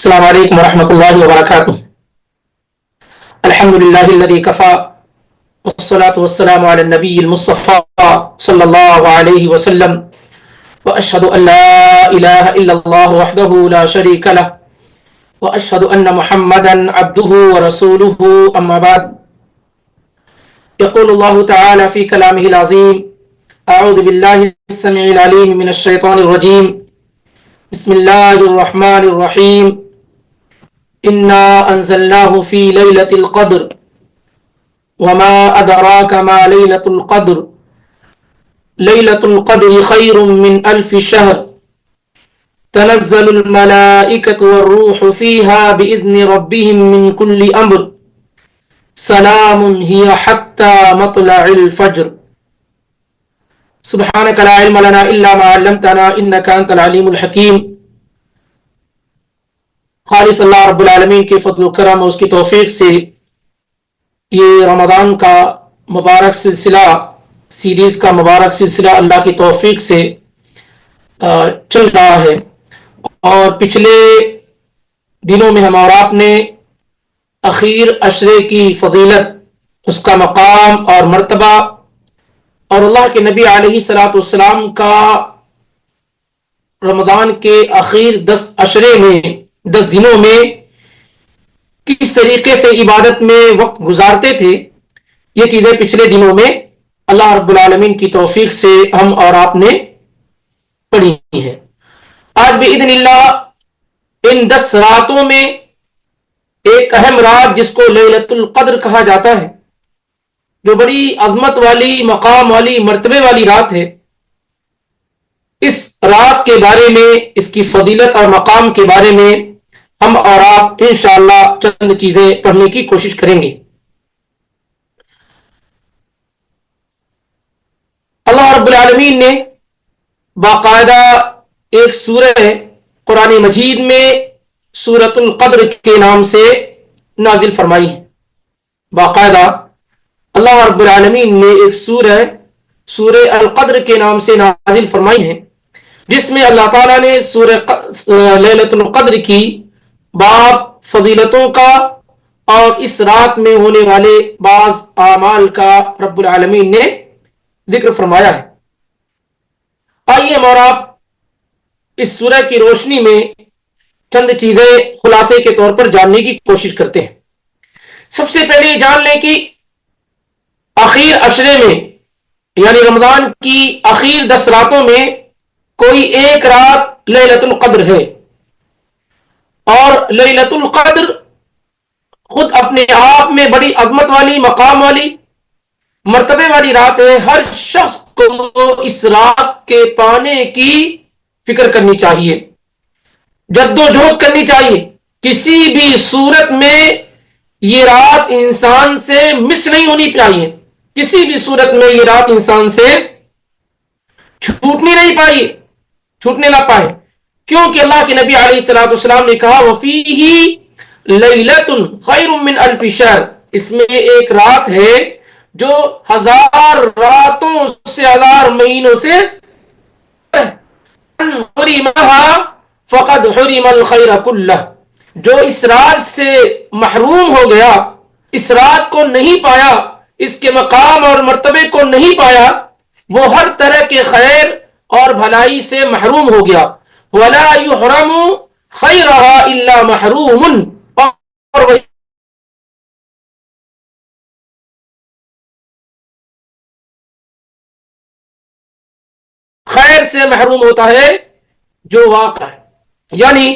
السلام علیکم ورحمۃ اللہ وبرکاتہ۔ الحمد للہ الذی کفا والصلاة والسلام علی النبی المصطفى صلی اللہ علیہ وسلم واشہد ان لا الہ الا اللہ وحدہ لا شریک لہ واشہد ان محمدا عبدہ ورسولہ اما بعد۔ یقول اللہ تعالی فی کلامہ العظیم اعوذ باللہ السمیع العلیم من الشیطان الرجیم بسم اللہ الرحمن الرحیم انا انزلناه في ليلة القدر وما ادراك ما ليلة القدر ليلة القدر خير من 1000 شهر تنزل الملائكة والروح فيها بإذن ربهم من كل امر سلام هي حتى مطلع الفجر۔ سبحانك لا علم لنا الا ما علمتنا انك انت العليم الحكيم۔ خالص اللہ رب العالمین کے فضل و کرم اور اس کی توفیق سے یہ رمضان کا مبارک سلسلہ سیریز کا مبارک سلسلہ اللہ کی توفیق سے چل رہا ہے، اور پچھلے دنوں میں ہم اور آپ نے اخیر عشرے کی فضیلت، اس کا مقام اور مرتبہ، اور اللہ کے نبی علیہ الصلوۃ والسلام کا رمضان کے اخیر 10 عشرے میں 10 دنوں میں کس طریقے سے عبادت میں وقت گزارتے تھے، یہ چیزیں پچھلے دنوں میں اللہ رب العالمین کی توفیق سے ہم اور آپ نے پڑھی ہے۔ آج باذن اللہ ان 10 راتوں میں ایک اہم رات جس کو لیلۃ القدر کہا جاتا ہے، جو بڑی عظمت والی، مقام والی، مرتبے والی رات ہے، اس رات کے بارے میں، اس کی فضیلت اور مقام کے بارے میں ہم اور آپ انشاءاللہ چند چیزیں پڑھنے کی کوشش کریں گے۔ اللہ رب العالمین نے باقاعدہ ایک سورہ قرآن مجید میں سورۃ القدر کے نام سے نازل فرمائی ہے۔ باقاعدہ اللہ رب العالمین نے ایک سورہ القدر کے نام سے نازل فرمائی ہے، جس میں اللہ تعالیٰ نے سورہ لیلۃ القدر کی باب فضیلتوں کا اور اس رات میں ہونے والے بعض اعمال کا رب العالمین نے ذکر فرمایا ہے۔ آئیے ہم اور آپ اس سورہ کی روشنی میں چند چیزیں خلاصے کے طور پر جاننے کی کوشش کرتے ہیں۔ سب سے پہلے یہ جان لیں کہ آخر عشرے میں، یعنی رمضان کی آخر 10 راتوں میں کوئی ایک رات لیلۃ القدر ہے، اور لیلۃ القدر خود اپنے آپ میں بڑی عظمت والی، مقام والی، مرتبے والی رات ہے۔ ہر شخص کو اس رات کے پانے کی فکر کرنی چاہیے، جدوجہد کرنی چاہیے۔ کسی بھی صورت میں یہ رات انسان سے مس نہیں ہونی چاہیے، کسی بھی صورت میں یہ رات انسان سے چھوٹنے نہ پائے، کیونکہ اللہ کے نبی علیہ الصلوۃ والسلام نے کہا وَفِيهِ لَيْلَةٌ خَيْرٌ مِّنْ أَلْفِ شَهْرٍ، اس میں ایک رات ہے جو 1000 راتوں سے، 1000 مہینوں سے حُرِمَهَا فَقَدْ حُرِمَ الْخَيْرَ كُلَّهُ، جو اس رات سے محروم ہو گیا، اس رات کو نہیں پایا، اس کے مقام اور مرتبے کو نہیں پایا، وہ ہر طرح کے خیر اور بھلائی سے محروم ہو گیا۔ وَلَا يُحْرَمُ خَيْرَهَا إِلَّا مَحْرُومٌ، اور خیر سے محروم ہوتا ہے جو واقع ہے۔ یعنی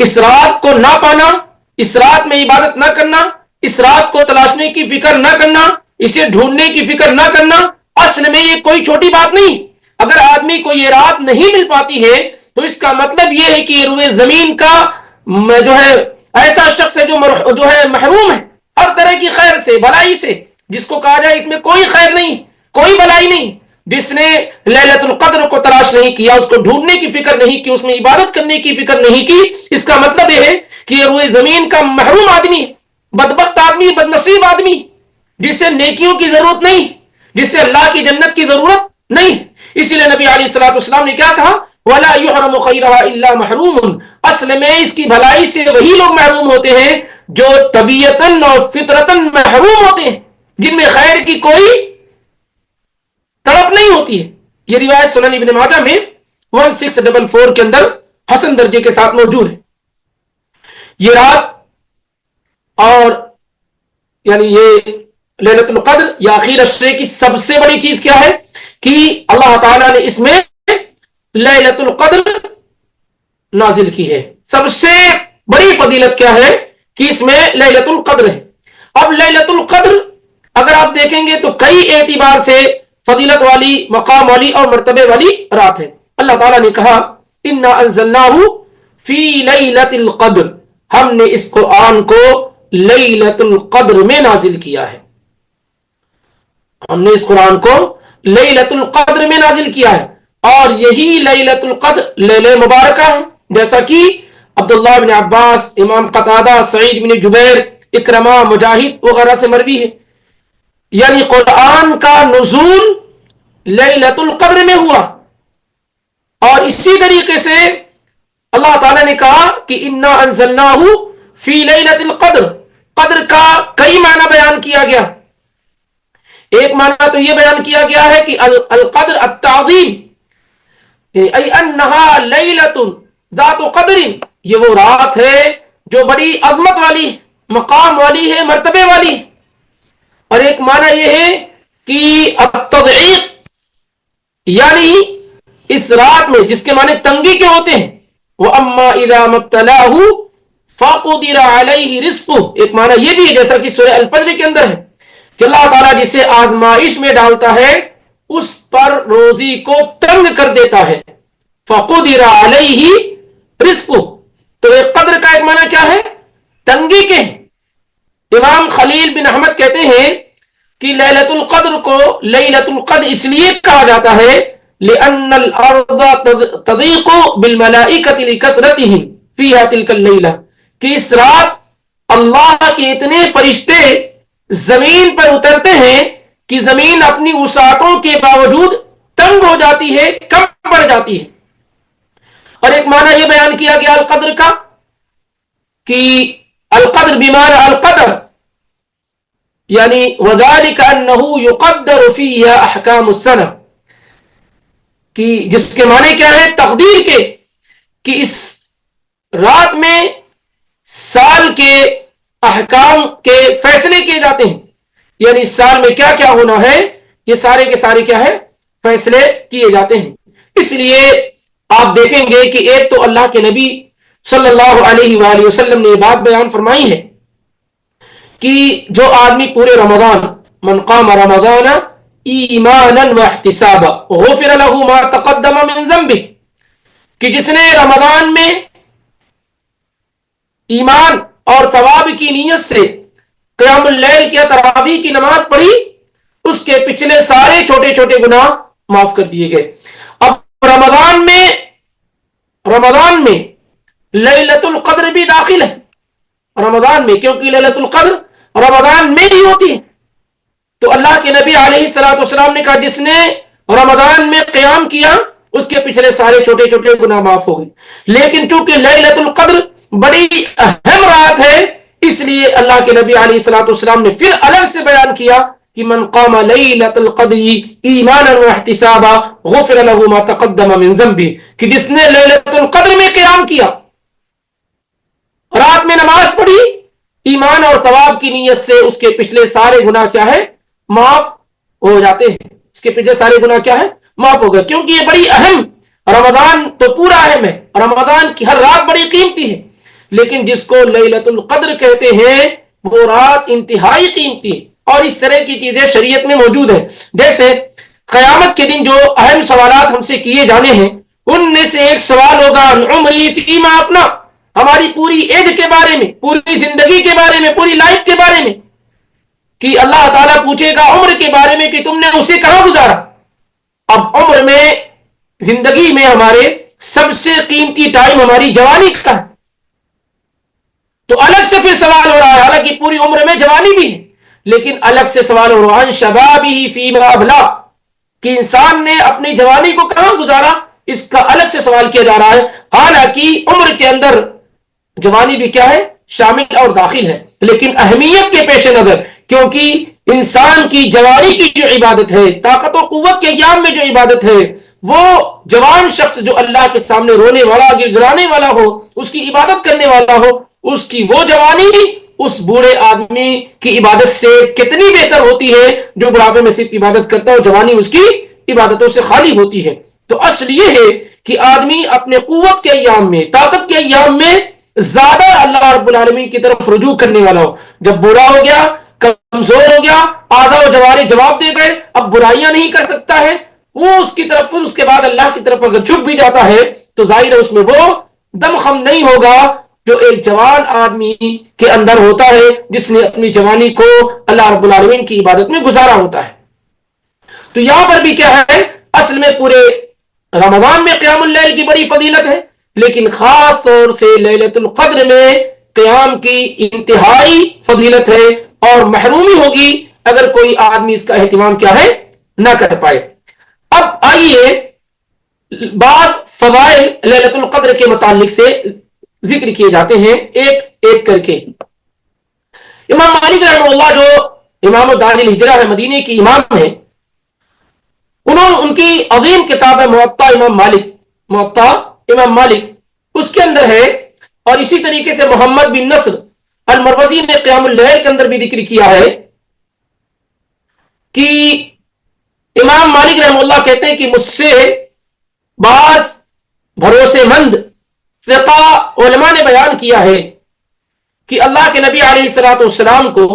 اس رات کو نہ پانا، اس رات میں عبادت نہ کرنا، اس رات کو تلاشنے کی فکر نہ کرنا، اسے ڈھونڈنے کی فکر نہ کرنا، اصل میں یہ کوئی چھوٹی بات نہیں۔ اگر آدمی کو یہ رات نہیں مل پاتی ہے تو اس کا مطلب یہ ہے کہ یہ روئے زمین کا جو ہے ایسا شخص ہے جو ہے محروم ہے ہر طرح کی خیر سے، بھلائی سے، جس کو کہا جائے اس میں کوئی خیر نہیں، کوئی بھلائی نہیں۔ جس نے لیلۃ القدر کو تلاش نہیں کیا، اس کو ڈھونڈنے کی فکر نہیں کی، اس میں عبادت کرنے کی فکر نہیں کی، اس کا مطلب یہ ہے کہ یہ روئے زمین کا محروم آدمی، بدبخت آدمی، بدنصیب آدمی، جسے نیکیوں کی ضرورت نہیں، جسے اللہ کی جنت کی ضرورت نہیں۔ اسی لیے نبی علیہ الصلوۃ والسلام نے کیا کہا ولا يحرم خيرها الا محروم، اصل میں اس کی بھلائی سے وہی لوگ محروم ہوتے ہیں جو طبیعتاً اور فطرتاً محروم ہوتے ہیں، جن میں خیر کی کوئی تڑپ نہیں ہوتی ہے۔ یہ روایت سنن ابن ماجہ میں 1644 کے اندر حسن درجے کے ساتھ موجود ہے۔ یہ رات اور یعنی یہ لیلۃ القدر یا اخیر عشرے کی سب سے بڑی چیز کیا ہے کہ اللہ تعالیٰ نے اس میں لیلۃ القدر نازل کی ہے۔ سب سے بڑی فضیلت کیا ہے کہ اس میں لیلۃ القدر ہے۔ اب لیلۃ القدر اگر آپ دیکھیں گے تو کئی اعتبار سے فضیلت والی، مقام والی اور مرتبے والی رات ہے۔ اللہ تعالیٰ نے کہا انا انزلناہ فی لیلۃ القدر، ہم نے اس قرآن کو لیلۃ القدر میں نازل کیا ہے۔ ہم نے اس قرآن کو لیلۃ القدر میں نازل کیا ہے، اور یہی لیلۃ القدر لیلہ مبارکہ ہے، جیسا کہ عبداللہ بن عباس، امام قتادہ، سعید بن جبیر، اکرمہ، مجاہد وغیرہ سے مروی ہے۔ یعنی قرآن کا نزول لیلۃ القدر میں ہوا، اور اسی طریقے سے اللہ تعالیٰ نے کہا کہ انا انزلناہ فی لیلۃ القدر، قدر کا کئی معنی بیان کیا گیا۔ ایک معنی تو یہ بیان کیا گیا ہے کہ القدر التعظیم، ای انہا لیلۃ ذات قدر، یہ وہ رات ہے جو بڑی عظمت والی، مقام والی ہے، مرتبے والی۔ اور ایک معنی یہ ہے کہ التضعیف، یعنی اس رات میں، جس کے معنی تنگی کے ہوتے ہیں، وَأَمَّا إِذَا مَبْتَلَاهُ فَقُدِرَ عَلَيْهِ رِزْقُهُ، ایک معنی یہ بھی ہے جیسا کہ سورہ الفجر کے اندر ہے کہ اللہ تعالیٰ جسے آزمائش میں ڈالتا ہے اس پر روزی کو تنگ کر دیتا ہے۔ فَقُدِرَ عَلَيْهِ رِزْقُهُ، تو ایک قدر کا ایک معنی کیا ہے؟ تنگی کے۔ امام خلیل بن احمد کہتے ہیں کہ لیلۃ القدر کو لیلۃ القدر اس لیے کہا جاتا ہے لأن الارض تضيق بالملائکة لکثرتهم فيها تلك الليلة، کہ اس رات اللہ کے اتنے فرشتے زمین پر اترتے ہیں کہ زمین اپنی وسعتوں کے باوجود تنگ ہو جاتی ہے، کم پڑ جاتی ہے۔ اور ایک معنی یہ بیان کیا گیا القدر کا کہ القدر بمعنی القدر، یعنی وذلك انه يقدر فيها احکام السنہ، کہ جس کے معنی کیا ہے؟ تقدیر کے، کہ اس رات میں سال کے احکام کے فیصلے کیے جاتے ہیں، یعنی اس سال میں کیا کیا ہونا ہے یہ سارے کے سارے کیا ہے؟ فیصلے کیے جاتے ہیں۔ اس لیے آپ دیکھیں گے کہ ایک تو اللہ کے نبی صلی اللہ علیہ وآلہ وسلم نے یہ بات بیان فرمائی ہے کہ جو آدمی پورے رمضان، من قام رمضان ایمانا واحتسابا غفر له ما تقدم من ذنبه، کہ جس نے رمضان میں ایمان اور ثواب کی نیت سے قیام اللیل کیا، تراویح کی نماز پڑھی، اس کے پچھلے سارے چھوٹے چھوٹے گناہ معاف کر دیے گئے۔ اب رمضان میں لیلۃ القدر بھی داخل ہے، رمضان میں، کیونکہ لیلۃ القدر رمضان میں ہی ہوتی ہے۔ تو اللہ کے نبی علیہ الصلوۃ والسلام نے کہا جس نے رمضان میں قیام کیا اس کے پچھلے سارے چھوٹے چھوٹے گناہ معاف ہو گئے۔ لیکن چونکہ لیلۃ القدر بڑی اہم رات ہے، اس لیے اللہ کے نبی علیہ الصلوۃ والسلام نے پھر الگ سے بیان کیا کہ من قام لیلۃ القدر ایمانا واحتسابا غفر له ما تقدم من ذنبه، کہ جس نے لیلۃ القدر میں قیام کیا، رات میں نماز پڑھی، ایمان اور ثواب کی نیت سے، اس کے پچھلے سارے گناہ کیا ہے؟ معاف ہو جاتے ہیں۔ اس کے پچھلے سارے گناہ کیا ہے؟ معاف ہو گئے، کیونکہ یہ بڑی اہم، رمضان تو پورا اہم ہے، رمضان کی ہر رات بڑی قیمتی ہے، لیکن جس کو لیلۃ القدر کہتے ہیں وہ رات انتہائی قیمتی ہے۔ اور اس طرح کی چیزیں شریعت میں موجود ہیں، جیسے قیامت کے دن جو اہم سوالات ہم سے کیے جانے ہیں، ان میں سے ایک سوال ہوگا عن عمری فیما افنا، ہماری پوری ایج کے بارے میں، پوری زندگی کے بارے میں، پوری لائف کے بارے میں، کہ اللہ تعالیٰ پوچھے گا عمر کے بارے میں کہ تم نے اسے کہاں گزارا۔ اب عمر میں، زندگی میں ہمارے سب سے قیمتی ٹائم ہماری جوانی کا ہے، تو الگ سے پھر سوال ہو رہا ہے، حالانکہ پوری عمر میں جوانی بھی ہے، لیکن الگ سے سوال ہو رہا ہے شبابہ فیما ابلا، کہ انسان نے اپنی جوانی کو کہاں گزارا، اس کا الگ سے سوال کیا جا رہا ہے، حالانکہ عمر کے اندر جوانی بھی کیا ہے، شامل اور داخل ہے، لیکن اہمیت کے پیش نظر، کیونکہ انسان کی جوانی کی جو عبادت ہے، طاقت و قوت کے ایام میں جو عبادت ہے، وہ جوان شخص جو اللہ کے سامنے رونے والا، گڑگڑانے والا ہو، اس کی عبادت کرنے والا ہو، اس کی وہ جوانی اس بوڑھے آدمی کی عبادت سے کتنی بہتر ہوتی ہے جو بڑھاپے میں صرف عبادت کرتا ہے اور جوانی اس کی عبادتوں سے خالی ہوتی ہے۔ تو اصل یہ ہے کہ آدمی اپنے قوت کے ایام میں، طاقت کے ایام میں زیادہ اللہ رب العالمین کی طرف رجوع کرنے والا ہو۔ جب بوڑھا ہو گیا، کمزور ہو گیا، آدھا و جوارے جواب دے گئے، اب برائیاں نہیں کر سکتا ہے، وہ اس کی طرف، پھر اس کے بعد اللہ کی طرف اگر جھک بھی جاتا ہے تو ظاہر ہے اس میں وہ دم خم نہیں ہوگا جو ایک جوان آدمی کے اندر ہوتا ہے جس نے اپنی جوانی کو اللہ رب العالمین کی عبادت میں گزارا ہوتا ہے۔ تو یہاں پر بھی کیا ہے، اصل میں پورے رمضان میں قیام اللیل کی بڑی فضیلت ہے، لیکن خاص طور سے لیلۃ القدر میں قیام کی انتہائی فضیلت ہے، اور محرومی ہوگی اگر کوئی آدمی اس کا اہتمام کیا ہے، نہ کر پائے۔ اب آئیے بعض فضائل لیلۃ القدر کے متعلق سے ذکر کیے جاتے ہیں ایک ایک کر کے۔ امام مالک رحمہ اللہ جو امام دار الہجرہ ہے، مدینے کی امام ہے، ان کی عظیم کتاب ہے موطا امام مالک، اس کے اندر ہے، اور اسی طریقے سے محمد بن نصر المروزی نے قیام اللیل کے اندر بھی ذکر کیا ہے کہ امام مالک رحمہ اللہ کہتے ہیں کہ مجھ سے بعض بھروسے مند ثقہ علماء نے بیان کیا ہے کہ اللہ کے نبی علیہ الصلوۃ والسلام کو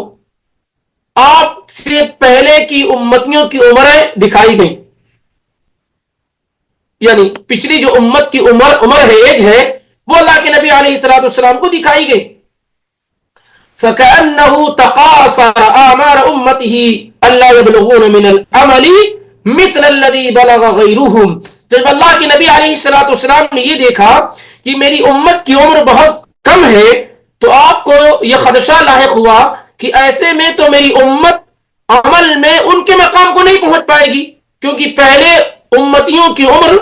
آپ سے پہلے کی امتیوں کی عمریں دکھائی گئیں، یعنی پچھلی جو امت کی عمر ہے، ایج ہے، وہ اللہ کے نبی علیہ الصلوۃ والسلام کو دکھائی گئی۔ فَكَأَنَّهُ تَقَاصَرَ آمَارَ أُمَّتِهِ أَلَّا يَبْلُغُونَ مِنَ الْعَمَلِ مِثْلَ الَّذِي بَلَغَ غَيْرُهُمْ۔ جب اللہ کے نبی علیہ الصلوۃ والسلام نے یہ دیکھا کہ میری امت کی عمر بہت کم ہے، تو آپ کو یہ خدشہ لاحق ہوا کہ ایسے میں تو میری امت عمل میں ان کے مقام کو نہیں پہنچ پائے گی، کیونکہ پہلے امتیوں کی عمر،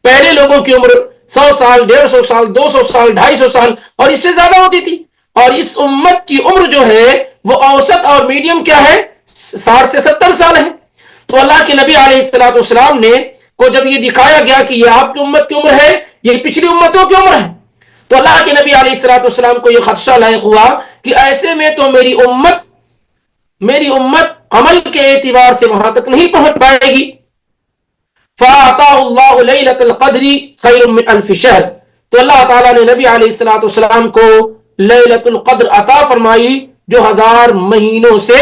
پہلے لوگوں کی عمر 100 سال، 150 سال، 200 سال، 250 سال اور اس سے زیادہ ہوتی تھی، اور اس امت کی عمر جو ہے وہ اوسط اور میڈیم کیا ہے، 60 سے 70 سال ہے۔ تو اللہ کے نبی علیہ الصلوۃ والسلام نے کو جب یہ دکھایا گیا کہ یہ آپ کی امت کی عمر ہے، یہ پچھلی امتوں کی عمر ہے، تو اللہ کے نبی علیہ الصلوۃ والسلام کو یہ خدشہ لاحق ہوا کہ ایسے میں تو میری امت عمل کے اعتبار سے وہاں تک نہیں پہنچ پائے گی۔ فَأَعْطَاهُ اللَّهُ لَيْلَةَ الْقَدْرِ خَيْرٌ مِّنْ أَلْفِ شَهْرٍ، تو اللہ تعالیٰ نے نبی علیہ الصلوۃ والسلام کو لیلۃ القدر عطا فرمائی جو 1000 مہینوں سے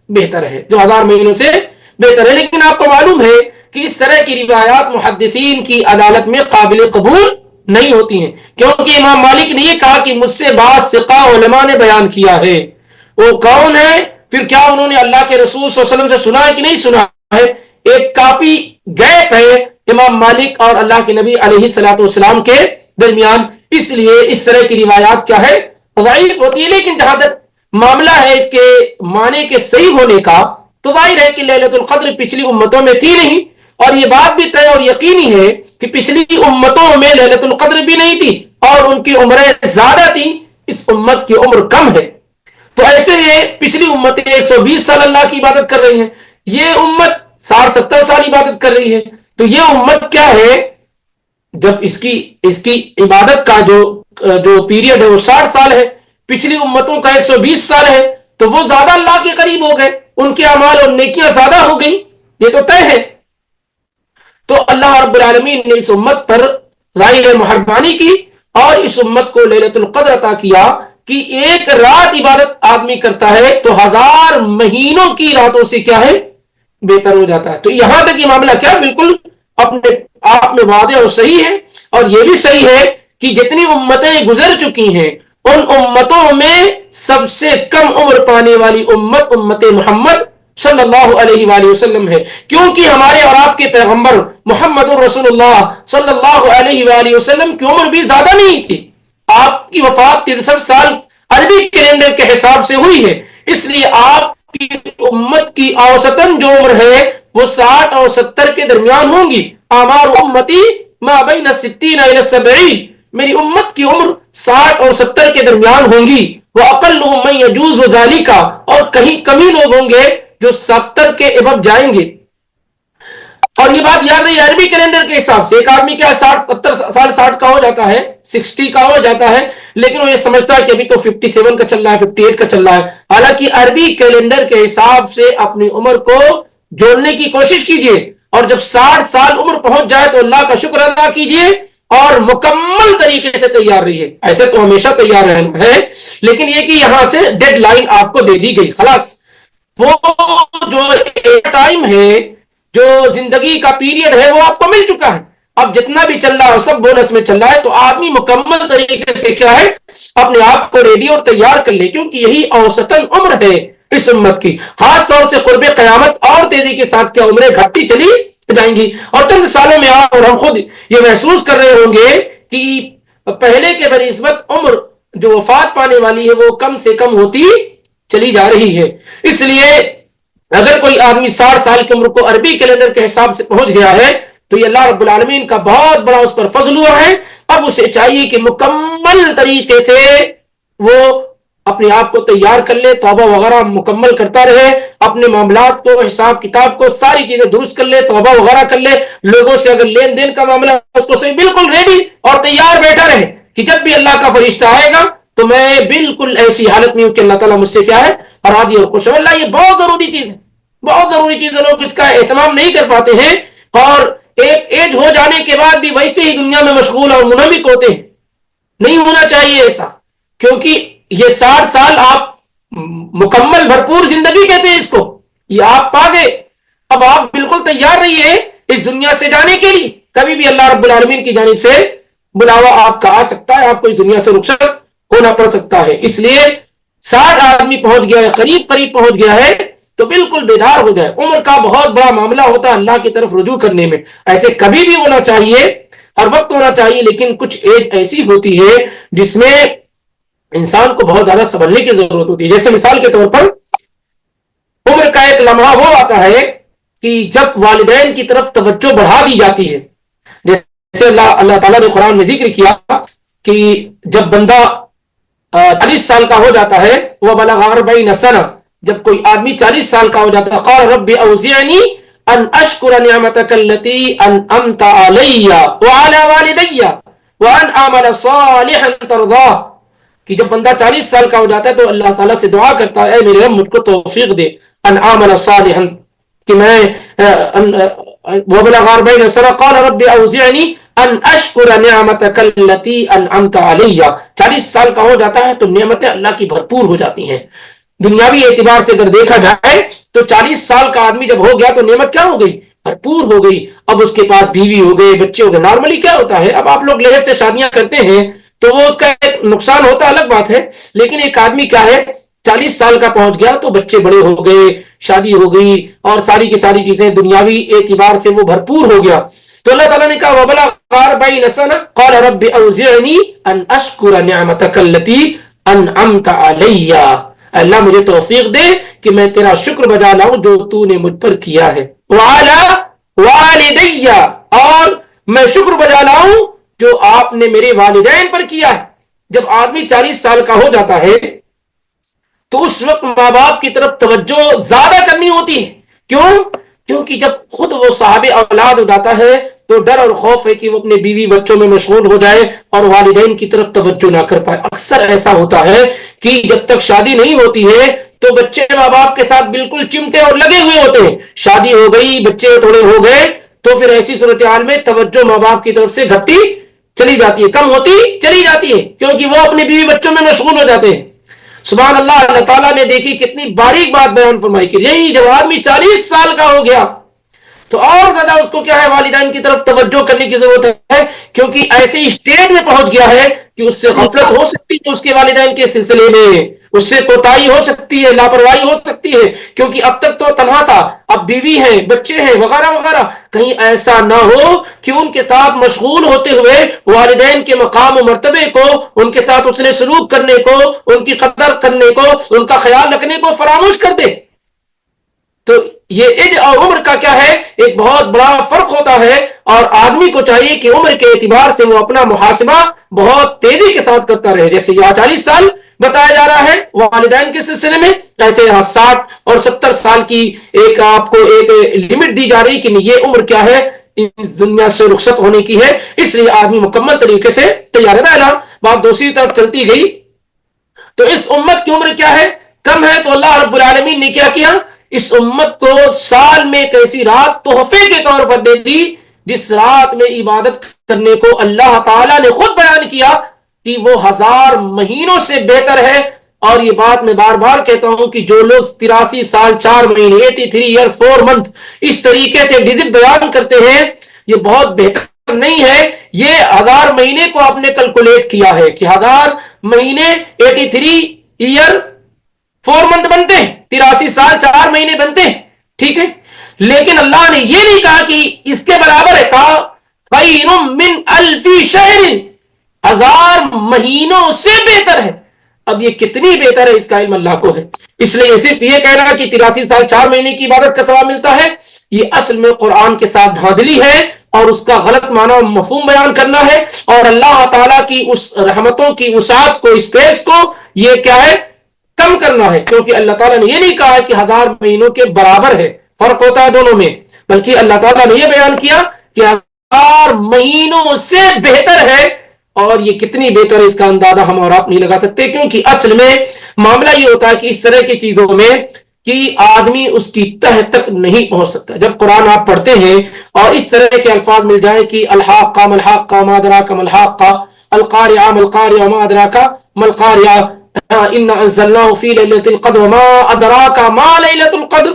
بہتر ہے، جو 1000 مہینوں سے بہتر ہے۔ لیکن آپ کو معلوم ہے کہ اس طرح کی روایات محدثین کی عدالت میں قابل قبول نہیں ہوتی ہیں، کیونکہ امام مالک نے یہ کہا کہ مجھ سے بعض ثقہ علماء نے بیان کیا ہے۔ وہ کون ہے؟ پھر کیا انہوں نے اللہ کے رسول صلی اللہ علیہ وسلم سے سنا ہے کہ نہیں سنا ہے؟ ایک کافی گیپ ہے امام مالک اور اللہ کے نبی علیہ الصلوۃ والسلام کے درمیان، اس لیے اس طرح کی روایات کیا ہے، ضعیف ہوتی ہے۔ لیکن جہاں تک معاملہ ہے اس کے معنی کے صحیح ہونے کا، تو ظاہر ہے کہ لیلۃ القدر پچھلی امتوں میں تھی نہیں، اور یہ بات بھی طے اور یقینی ہے کہ پچھلی امتوں میں لیلۃ القدر بھی نہیں تھی اور ان کی عمریں زیادہ تھی، اس امت کی عمر کم ہے۔ تو ایسے میں پچھلی امتیں 120 سال اللہ کی عبادت کر رہی ہیں، یہ امت 60-70 سال عبادت کر رہی ہے، تو یہ امت کیا ہے، جب اس کی عبادت کا جو پیریڈ ہے وہ 60 سال ہے، پچھلی امتوں کا 120 سال ہے، تو وہ زیادہ اللہ کے قریب ہو گئے، ان کے اعمال اور نیکیاں زیادہ ہو گئی، یہ تو طے ہے۔ تو اللہ رب العالمین نے اس امت پر ظاہر مہربانی کی اور اس امت کو لیلۃ القدر عطا کیا کہ ایک رات عبادت آدمی کرتا ہے تو 1000 مہینوں کی راتوں سے کیا ہے، بہتر ہو جاتا ہے۔ تو یہاں تک یہ معاملہ کیا بالکل اپنے آپ میں واضح اور صحیح ہے، اور یہ بھی صحیح ہے کہ جتنی امتیں گزر چکی ہیں ان امتوں میں سب سے کم عمر پانے والی امت محمد صلی اللہ علیہ وآلہ وسلم ہے، کیونکہ ہمارے اور آپ کے پیغمبر محمد رسول اللہ صلی اللہ علیہ وآلہ وسلم کی عمر بھی زیادہ نہیں تھی، آپ کی وفات 63 سال عربی کیلنڈر کے حساب سے ہوئی ہے، اس لیے آپ کی امت کی اوسطاً جو عمر ہے وہ 60 اور 70 کے درمیان ہوں گی۔ اعمار امتی ما بین 60 الی 70، میری امت کی عمر 60 اور 70 کے درمیان ہوں گی، وَأَقَلُّهُمْ مَنْ يَجُوزُ ذَلِكَ، اور کہیں کمی لوگ ہوں گے جو 70 کے ابب جائیں گے۔ اور یہ بات یاد رہی عربی کیلنڈر کے حساب سے، ایک آدمی کیا 60 70 سال 60 کا ہو جاتا ہے، 60 کا ہو جاتا ہے، لیکن وہ یہ سمجھتا ہے کہ ابھی تو 57 کا چل رہا ہے، 58 کا چل رہا ہے، حالانکہ عربی کیلنڈر کے حساب سے اپنی عمر کو جوڑنے کی کوشش کیجئے، اور جب 60 سال عمر پہنچ جائے تو اللہ کا شکر ادا کیجئے اور مکمل طریقے سے تیار رہیے۔ ایسے تو ہمیشہ تیار رہنا ہے، لیکن یہ کہ یہاں سے ڈیڈ لائن آپ کو دے دی گئی، خلاص وہ جو ٹائم ہے، جو زندگی کا پیریڈ ہے، وہ آپ کو مل چکا ہے، اب جتنا بھی چل رہا ہے سب بونس میں چل رہا ہے، تو آدمی مکمل طریقے سے کیا ہے اپنے آپ کو ریڈی اور تیار کر لے، کیونکہ یہی اوسطاً عمر ہے اس امت کی، خاص طور سے قرب قیامت اور تیزی کے ساتھ کیا عمریں گھٹتی چلی جائیں گی، اور چند سالوں میں آپ اور ہم خود یہ محسوس کر رہے ہوں گے کہ پہلے کے بنسبت عمر جو وفات پانے والی ہے وہ کم سے کم ہوتی چلی جا رہی ہے۔ اس لیے اگر کوئی آدمی 60 سال کی عمر کو عربی کیلنڈر کے حساب سے پہنچ گیا ہے تو یہ اللہ رب العالمین کا بہت بڑا اس پر فضل ہوا ہے، اب اسے چاہیے کہ مکمل طریقے سے وہ اپنے آپ کو تیار کر لے، توبہ وغیرہ مکمل کرتا رہے، اپنے معاملات کو، حساب کتاب کو، ساری چیزیں درست کر لے، توبہ وغیرہ کر لے، لوگوں سے اگر لین دین کا معاملہ اس کو صحیح بالکل ریڈی اور تیار بیٹھا رہے کہ جب بھی اللہ کا فرشتہ آئے گا تو میں بالکل ایسی حالت میں ہوں کہ اللہ تعالیٰ مجھ سے کیا ہے راضی اور خوش ہو۔ اللہ یہ بہت ضروری چیز ہے، بہت ضروری چیز ہے، لوگ اس کا اہتمام نہیں کر پاتے ہیں، اور ایک ایج ہو جانے کے بعد بھی ویسے ہی دنیا میں مشغول اور منہمک ہوتے ہیں۔ نہیں ہونا چاہیے ایسا، کیونکہ یہ 60 سال آپ مکمل بھرپور زندگی کہتے ہیں اس کو، یہ آپ پا گئے، اب آپ بالکل تیار رہیے اس دنیا سے جانے کے لیے، کبھی بھی اللہ رب العالمین کی جانب سے بلاوا آپ کا آ سکتا ہے، آپ کو اس دنیا سے رخصت ہونا پڑ سکتا ہے، اس لیے 60 آدمی پہنچ گیا ہے، قریب قریب پہنچ گیا ہے تو بالکل بیدار ہو جائے۔ عمر کا بہت بڑا معاملہ ہوتا ہے اللہ کی طرف رجوع کرنے میں، ایسے کبھی بھی ہونا چاہیے، ہر وقت ہونا چاہیے، لیکن کچھ ایج ایسی ہوتی ہے جس میں انسان کو بہت زیادہ سنبھلنے کی ضرورت ہوتی ہے۔ جیسے مثال کے طور پر عمر کا ایک لمحہ وہ آتا ہے کہ جب والدین کی طرف توجہ بڑھا دی جاتی ہے، جیسے اللہ تعالیٰ نے قرآن میں ذکر کیا کہ جب بندہ 40 سال کا ہو جاتا ہے، وہ بلغ 40 سنہ، جب کوئی آدمی 40 سال کا ہو جاتا ہے، قال رب اوزعنی ان اشکر نعمتک التي انعمت علی وعلی والدی وان اعمل صالحا ترضاه، کہ جب بندہ 40 سال کا ہو جاتا ہے تو اللہ تعالیٰ سے دعا کرتا ہے اے میرے رب مجھ کو توفیق دے، ان اعمل صالحا، کہ میں وبلغ 40 سنہ قال رب اوزعنی ان اشکر نعمتک التي انعمت علی، 40 سال کا ہو جاتا ہے تو نعمتیں اللہ کی بھرپور ہو جاتی ہیں۔ دنیاوی اعتبار سے اگر دیکھا جائے تو 40 سال کا آدمی جب ہو گیا تو نعمت کیا ہو گئی؟ بھرپور ہو گئی، اب اس کے پاس بیوی ہو گئے، بچے ہو گئے۔ نارملی کیا ہوتا ہے، اب آپ لوگ لہر سے شادیاں کرتے ہیں تو وہ اس کا ایک نقصان ہوتا الگ بات ہے، لیکن ایک آدمی کیا ہے 40 سال کا پہنچ گیا تو بچے بڑے ہو گئے، شادی ہو گئی، اور ساری کی ساری چیزیں دنیاوی اعتبار سے وہ بھرپور ہو گیا، تو اللہ تعالیٰ نے کہا وَبَلَغَ 40 سنة قال رب اوزعنی ان اشکر نعمتک التي انعمت علی، اللہ مجھے توفیق دے کہ میں تیرا شکر بجا لاؤں جو تو نے مجھ پر کیا ہے، وعلی والدی، اور میں شکر بجا لاؤں جو آپ نے میرے والدین پر کیا ہے۔ جب آدمی 40 سال کا ہو جاتا ہے تو اس وقت ماں باپ کی طرف توجہ زیادہ کرنی ہوتی ہے، کیوں؟ کیونکہ جب خود وہ صاحب اولاد ہو جاتا ہے تو ڈر اور خوف ہے کہ وہ اپنے بیوی بچوں میں مشغول ہو جائے اور والدین کی طرف توجہ نہ کر پائے۔ اکثر ایسا ہوتا ہے کہ جب تک شادی نہیں ہوتی ہے تو بچے ماں باپ کے ساتھ بالکل چمٹے اور لگے ہوئے ہوتے ہیں، شادی ہو گئی، بچے تھوڑے ہو گئے تو پھر ایسی صورتحال میں توجہ ماں باپ کی طرف سے گھٹتی چلی جاتی ہے، کم ہوتی چلی جاتی ہے، کیونکہ وہ اپنے بیوی بچوں میں مشغول ہو جاتے ہیں۔ سبحان اللہ، اللہ تعالیٰ نے دیکھی کتنی باریک بات بیان فرمائی کہ یہی جب آدمی 40 سال کا ہو گیا تو اور زیادہ اس کو کیا ہے والدین کی طرف توجہ کرنے کی ضرورت ہے، کیونکہ ایسے اسٹیج میں پہنچ گیا ہے کہ اس سے غفلت ہو سکتی ہے، اس کے والدین کے سلسلے میں اس سے کوتاہی ہو سکتی ہے، لاپرواہی ہو سکتی ہے، کیونکہ اب تک تو تنہا تھا، اب بیوی ہے، بچے ہیں وغیرہ وغیرہ، کہیں ایسا نہ ہو کہ ان کے ساتھ مشغول ہوتے ہوئے والدین کے مقام و مرتبے کو، ان کے ساتھ اس نے سلوک کرنے کو، ان کی قدر کرنے کو، ان کا خیال رکھنے کو فراموش کر دے۔ تو یہ ایج اور عمر کا کیا ہے ایک بہت بڑا فرق ہوتا ہے، اور آدمی کو چاہیے کہ عمر کے اعتبار سے وہ اپنا محاسبہ بہت تیزی کے ساتھ کرتا رہے. جیسے یہاں 40 سال بتایا جا رہا ہے والدین کے سلسلے میں، ایسے یہاں 60 اور 70 سال کی ایک آپ کو ایک لمٹ دی جا رہی کہ یہ عمر کیا ہے، اس دنیا سے رخصت ہونے کی ہے، اس لیے آدمی مکمل طریقے سے تیار ہے. بات دوسری طرف چلتی گئی تو اس امت کی عمر کیا ہے، کم ہے، تو اللہ رب العالمین نے کیا کیا، اس امت کو سال میں ایک ایسی رات تحفے کے طور پر دے دی جس رات میں عبادت کرنے کو اللہ تعالیٰ نے خود بیان کیا کہ وہ 1000 مہینوں سے بہتر ہے. اور یہ بات میں بار بار کہتا ہوں کہ جو لوگ 83 سال 4 مہینے 83 ایئرز 4 منتھ اس طریقے سے ڈیجٹ بیان کرتے ہیں، یہ بہت بہتر نہیں ہے. یہ 1000 مہینے کو آپ نے کیلکولیٹ کیا ہے کہ 1000 مہینے 83 ایئر 4 منتھ بنتے ہیں، 83 سال 4 مہینے بنتے ہیں، ٹھیک ہے. لیکن اللہ نے یہ نہیں کہا کہ اس کے برابر ہے، کہا خیر من الف شہر، 1000 مہینوں سے بہتر ہے. اب یہ کتنی بہتر ہے اس کا علم اللہ کو ہے. اس لیے صرف یہ کہنا کہ 83 سال 4 مہینے کی عبادت کا ثواب ملتا ہے، یہ اصل میں قرآن کے ساتھ دھاندلی ہے اور اس کا غلط معنی و مفہوم بیان کرنا ہے، اور اللہ تعالیٰ کی اس رحمتوں کی وسعت کو، اسپیس کو یہ کیا ہے، کم کرنا ہے. کیونکہ اللہ تعالیٰ نے یہ نہیں کہا کہ 1000 مہینوں کے برابر ہے، فرق ہوتا ہے دونوں میں، بلکہ اللہ تعالیٰ نے یہ بیان کیا کہ 1000 مہینوں سے بہتر ہے. اور یہ کتنی بہتر ہے اس کا اندازہ ہم اور آپ نہیں لگا سکتے، کیونکہ اصل میں معاملہ یہ ہوتا ہے کہ اس طرح کی چیزوں میں کہ آدمی اس کی تہ تک نہیں پہنچ سکتا. جب قرآن آپ پڑھتے ہیں اور اس طرح کے الفاظ مل جائیں کہ الحاقہ ما الحاقہ ما ادراک ما الحاقہ القارعہ ما القارعہ ما ادراک ما القارعہ انا انزلناہ فی لیلۃ القدر ما ادراک ما لیلۃ القدر.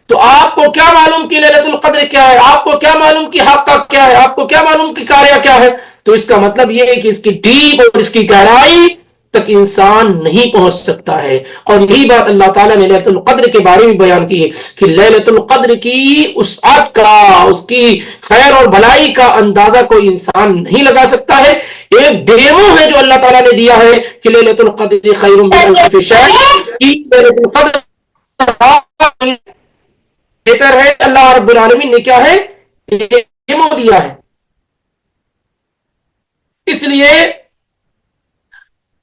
تو آپ کو کیا معلوم کہ لیلۃ القدر کیا ہے، آپ کو کیا معلوم کہ حقہ کیا ہے، آپ کو کیا معلوم کہ قاریہ کیا ہے. تو اس کا مطلب یہ ہے کہ اس کی ڈیپ اور اس کی گہرائی تک انسان نہیں پہنچ سکتا ہے. اور یہی بات اللہ تعالیٰ نے لیلۃ القدر کے بارے میں بیان کی ہے کہ لیلۃ القدر کی وسعت کا، اس کی خیر اور بھلائی کا اندازہ کوئی انسان نہیں لگا سکتا ہے. ایک ڈیمو ہے جو اللہ تعالیٰ نے دیا ہے کہ لیلۃ القدر خیر من الف شہر، لیلۃ القدر بہتر ہے. اللہ رب العالمین نے کیا ہے، ڈیمو دیا ہے. اس لیے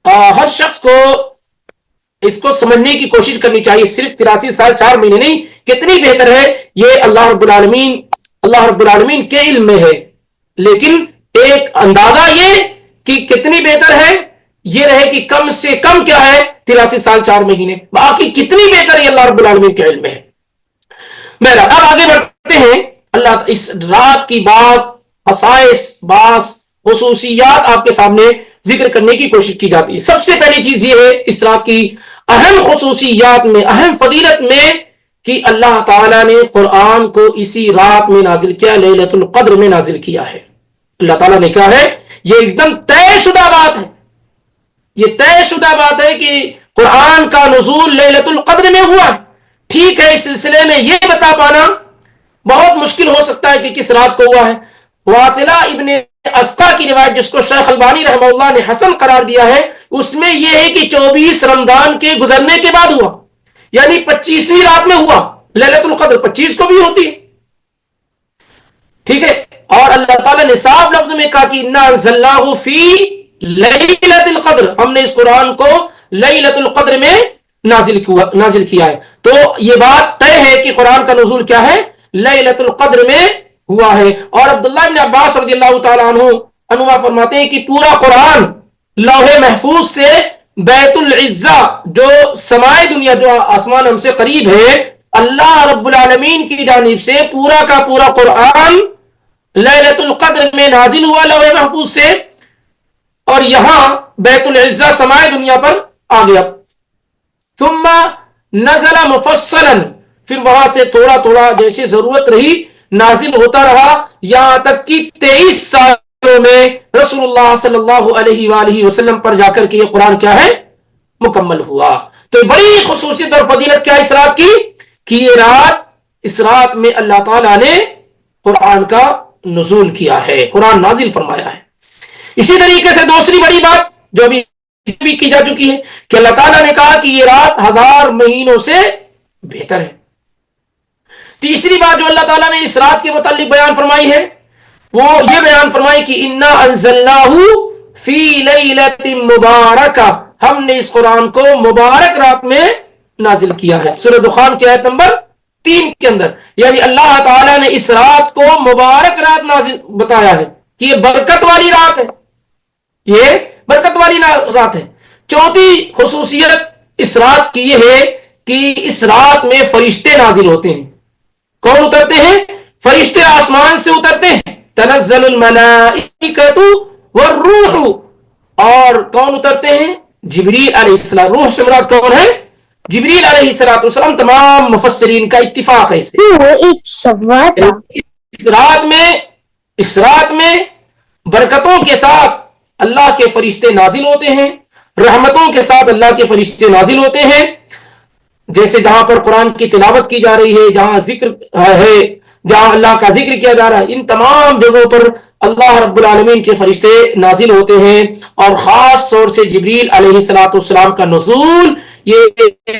ہر شخص کو اس کو سمجھنے کی کوشش کرنی چاہیے. صرف 83 سال 4 مہینے نہیں، کتنی بہتر ہے یہ اللہ رب العالمین کے علم میں ہے. لیکن ایک اندازہ یہ کہ کتنی بہتر ہے یہ رہے کہ کم سے کم کیا ہے 83 سال 4 مہینے، باقی کتنی بہتر ہے اللہ رب العالمین کے علم میں ہے. اب آگے بڑھتے ہیں. اللہ اس رات کی بعض خصائص، بعض خصوصیات آپ کے سامنے ذکر کرنے کی کوشش کی جاتی ہے. سب سے پہلی چیز یہ ہے اس رات کی اہم خصوصیات میں، اہم فضیلت میں، کہ اللہ تعالیٰ نے قرآن کو اسی رات میں نازل کیا، لیلۃ القدر میں نازل کیا ہے. اللہ تعالیٰ نے کہا ہے، یہ ایک دم طے شدہ بات ہے، یہ طے شدہ بات ہے کہ قرآن کا نزول لیلۃ القدر میں ہوا ہے. ٹھیک ہے، اس سلسلے میں یہ بتا پانا بہت مشکل ہو سکتا ہے کہ کس رات کو ہوا ہے. واصلہ ابن اسقا کی روایت جس کو شیخ البانی رحمہ اللہ نے حسن قرار دیا ہے، اس میں یہ ہے کہ 24 رمضان کے گزرنے کے بعد ہوا، یعنی 25ویں رات میں ہوا. لیلۃ القدر 25 کو بھی ہوتی ہے، ٹھیک ہے. اور اللہ تعالیٰ نے صاف لفظ میں کہا کہ انا انزلناہ فی لیلۃ القدر، ہم نے اس قرآن کو لیلۃ القدر میں نازل کیا ہے. تو یہ بات طے ہے کہ قرآن کا نزول کیا ہے، لیلۃ القدر میں ہوا ہے. اور عبداللہ بن عباس رضی اللہ تعالیٰ عنہ فرماتے ہیں کہ پورا قرآن لوح محفوظ سے بیت العزہ جو سمائے دنیا، جو آسمان ہم سے قریب ہے، اللہ رب العالمین کی جانب سے پورا کا پورا قرآن لیلۃ القدر میں نازل ہوا لوح محفوظ سے، اور یہاں بیت العزہ سمائے دنیا پر آ گیا. ثم نزل مفصلا، پھر وہاں سے تھوڑا تھوڑا جیسے ضرورت رہی نازل ہوتا رہا، یہاں تک کہ 23 سالوں میں رسول اللہ صلی اللہ علیہ وآلہ وسلم پر جا کر کے یہ قرآن کیا ہے، مکمل ہوا. تو بڑی خصوصیت اور فضیلت کیا اس رات کی کہ یہ رات، اس رات میں اللہ تعالیٰ نے قرآن کا نزول کیا ہے، قرآن نازل فرمایا ہے. اسی طریقے سے دوسری بڑی بات جو ابھی بھی کی جا چکی ہے کہ اللہ تعالیٰ نے کہا کہ یہ رات 1000 مہینوں سے بہتر ہے. تیسری بات جو اللہ تعالیٰ نے اس رات کے متعلق بیان فرمائی ہے وہ یہ بیان فرمائے کہ انا انزلناہ فی لیلۃ مبارکہ، ہم نے اس قرآن کو مبارک رات میں نازل کیا ہے. سورہ دخان کی آیت نمبر 3 کے اندر. یعنی اللہ تعالیٰ نے اس رات کو مبارک رات نازل بتایا ہے کہ یہ برکت والی رات ہے، یہ برکت والی رات ہے. چوتھی خصوصیت اس رات کی یہ ہے کہ اس رات میں فرشتے نازل ہوتے ہیں. کون اترتے ہیں؟ فرشتے آسمان سے اترتے ہیں. تنزل الملائکۃ والروح. اور کون اترتے ہیں؟ جبریل علیہ السلام. روح سے مراد کون ہے؟ جبریل علیہ السلام. تمام مفسرین کا اتفاق ہے اس رات میں برکتوں کے ساتھ اللہ کے فرشتے نازل ہوتے ہیں، رحمتوں کے ساتھ اللہ کے فرشتے نازل ہوتے ہیں. جیسے جہاں پر قرآن کی تلاوت کی جا رہی ہے، جہاں ذکر ہے، جہاں اللہ کا ذکر کیا جا رہا ہے، ان تمام جگہوں پر اللہ رب العالمین کے فرشتے نازل ہوتے ہیں. اور خاص طور سے جبریل علیہ السلام کا نزول یہ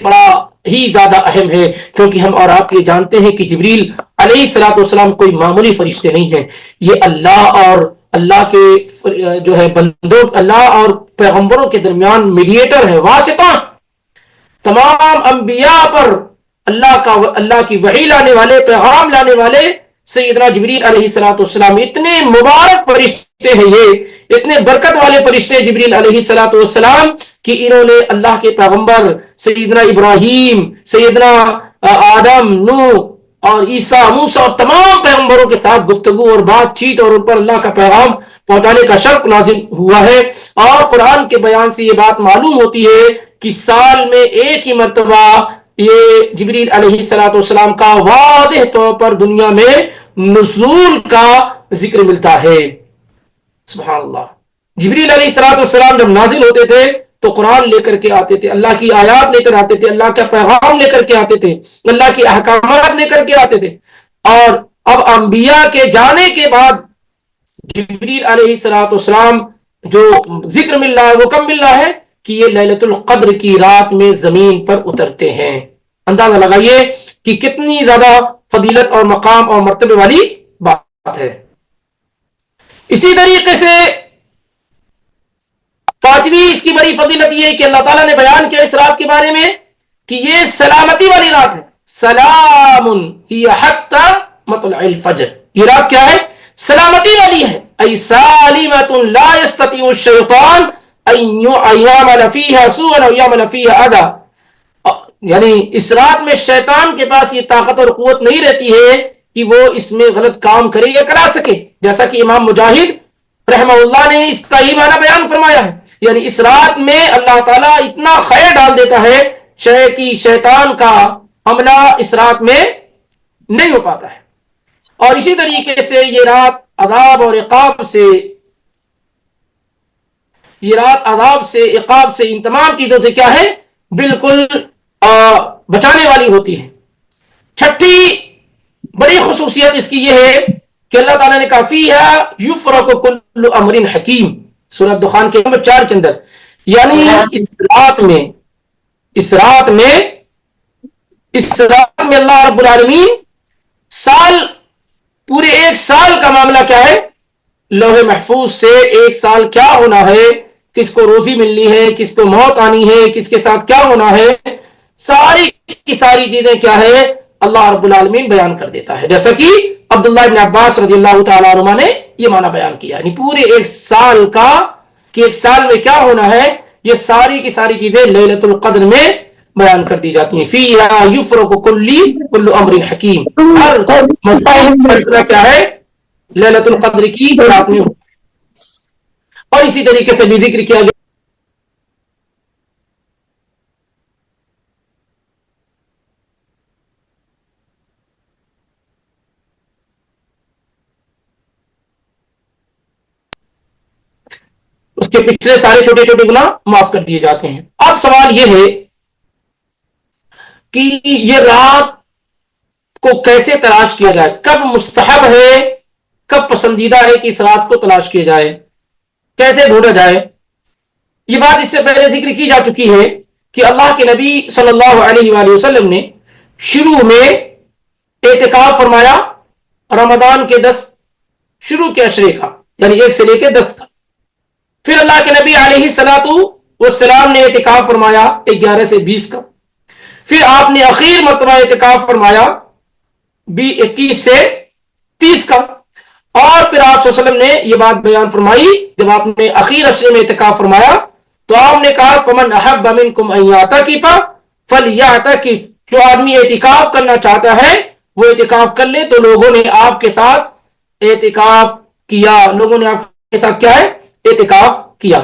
بڑا ہی زیادہ اہم ہے، کیونکہ ہم اور آپ یہ جانتے ہیں کہ جبریل علیہ السلام کوئی معمولی فرشتے نہیں ہیں. یہ اللہ اور اللہ کے جو ہے بندوں، اللہ اور پیغمبروں کے درمیان میڈیٹر ہے، واسطہ. تمام انبیاء پر اللہ کی وحی لانے والے، پیغام لانے والے سیدنا جبریل علیہ السلام. اتنے مبارک فرشتے ہیں، یہ اتنے برکت والے فرشتے جبریل علیہ السلام کہ انہوں نے اللہ کے پیغمبر سیدنا ابراہیم، سیدنا آدم، نوح اور عیسیٰ، موسیٰ اور تمام پیغمبروں کے ساتھ گفتگو اور بات چیت اور ان پر اللہ کا پیغام پہنچانے کا شرف نازل ہوا ہے. اور قرآن کے بیان سے یہ بات معلوم ہوتی ہے کہ سال میں ایک ہی مرتبہ یہ جبریل علیہ السلام کا واضح طور پر دنیا میں نزول کا ذکر ملتا ہے. سبحان اللہ. جبریل علیہ السلام جب نازل ہوتے تھے تو قرآن لے کر کے آتے تھے، اللہ کی آیات لے کر آتے تھے، اللہ کا پیغام لے کر کے آتے تھے، اللہ کی احکامات لے کر کے آتے تھے. اور اب انبیاء کے جانے کے بعد جبریل علیہ السلام جو ذکر مل رہا ہے وہ کب مل رہا ہے؟ کہ یہ لیلۃ القدر کی رات میں زمین پر اترتے ہیں. اندازہ لگائیے کہ کتنی زیادہ فضیلت اور مقام اور مرتبے والی بات ہے. اسی طریقے سے پانچویں اس کی بڑی فضیلت یہ ہے کہ اللہ تعالیٰ نے بیان کیا اس رات کے بارے میں کہ یہ سلامتی والی رات ہے. سلام ہی حتی مطلع الفجر. یہ رات کیا ہے؟ سلامتی والی ہے. ای سالمۃ لا یستطیع الشیطان ان یعمل فیہا سوءا او یعمل فیہا اذی. یعنی اس رات میں شیطان کے پاس یہ طاقت اور قوت نہیں رہتی ہے کہ وہ اس میں غلط کام کرے یا کرا سکے. جیسا کہ امام مجاہد رحمہ اللہ نے اس کا ہی معنی بیان فرمایا ہے. یعنی اس رات میں اللہ تعالیٰ اتنا خیر ڈال دیتا ہے کہ شیطان کا حملہ اس رات میں نہیں ہو پاتا ہے. اور اسی طریقے سے یہ رات عذاب اور عقاب سے عقاب سے ان تمام چیزوں سے کیا ہے؟ بالکل بچانے والی ہوتی ہے. چھٹی بڑی خصوصیت اس کی یہ ہے کہ اللہ تعالیٰ نے کہا فیہا یفرق کل امر حکیم. سورۃ دخان کے نمبر 4 کے اندر. یعنی اس رات میں اللہ رب العالمین پورے ایک سال کا معاملہ کیا ہے؟ لوح محفوظ سے ایک سال کیا ہونا ہے، کس کو روزی ملنی ہے، کس کو موت آنی ہے، کس کے ساتھ کیا ہونا ہے، ساری کی ساری چیزیں کیا ہے اللہ رب العالمین بیان کر دیتا ہے. جیسا کہ عبداللہ ابن عباس رضی اللہ تعالیٰ عنہ نے یہ معنی بیان کیا. یعنی پورے ایک سال کا کہ ایک سال میں کیا ہونا ہے، یہ ساری کی ساری چیزیں لیلۃ القدر میں بیان کر دی جاتی ہیں. فیہا یفرق کل امر حکیم. ہر فیصلہ کیا ہے؟ لیلۃ القدر کی رات میں. اور اسی طریقے سے بھی ذکر کیا گیا اس کے پچھلے سارے چھوٹے چھوٹے گناہ معاف کر دیے جاتے ہیں. اب سوال یہ ہے کہ یہ رات کو کیسے تلاش کیا جائے، کب مستحب ہے، کب پسندیدہ ہے کہ اس رات کو تلاش کیا جائے، کیسے ڈھونڈا جائے. یہ بات اس سے پہلے ذکر کی جا چکی ہے کہ اللہ کے نبی صلی اللہ علیہ وآلہ وسلم نے شروع میں اعتکاف فرمایا رمضان کے 10 شروع کے اشرے کا، یعنی 1 سے لے کے 10 کا۔ پھر اللہ کے نبی علیہ الصلوۃ والسلام نے اعتکاف فرمایا 11 سے 20 کا۔ پھر آپ نے اخیر مرتبہ اعتکاف فرمایا 21 سے 30 کا۔ اور پھر آپ صلی اللہ علیہ وسلم نے یہ بات بیان فرمائی، جب آپ نے اخیر اشرے میں اعتکاف فرمایا تو آپ نے کہا فمن احب منکم ان یعتکف فلیعتکف، جو آدمی اعتکاف کرنا چاہتا ہے وہ اعتکاف کر لے۔ تو لوگوں نے آپ کے ساتھ اعتکاف کیا، لوگوں نے آپ کے ساتھ کیا ہے؟ اعتکاف کیا۔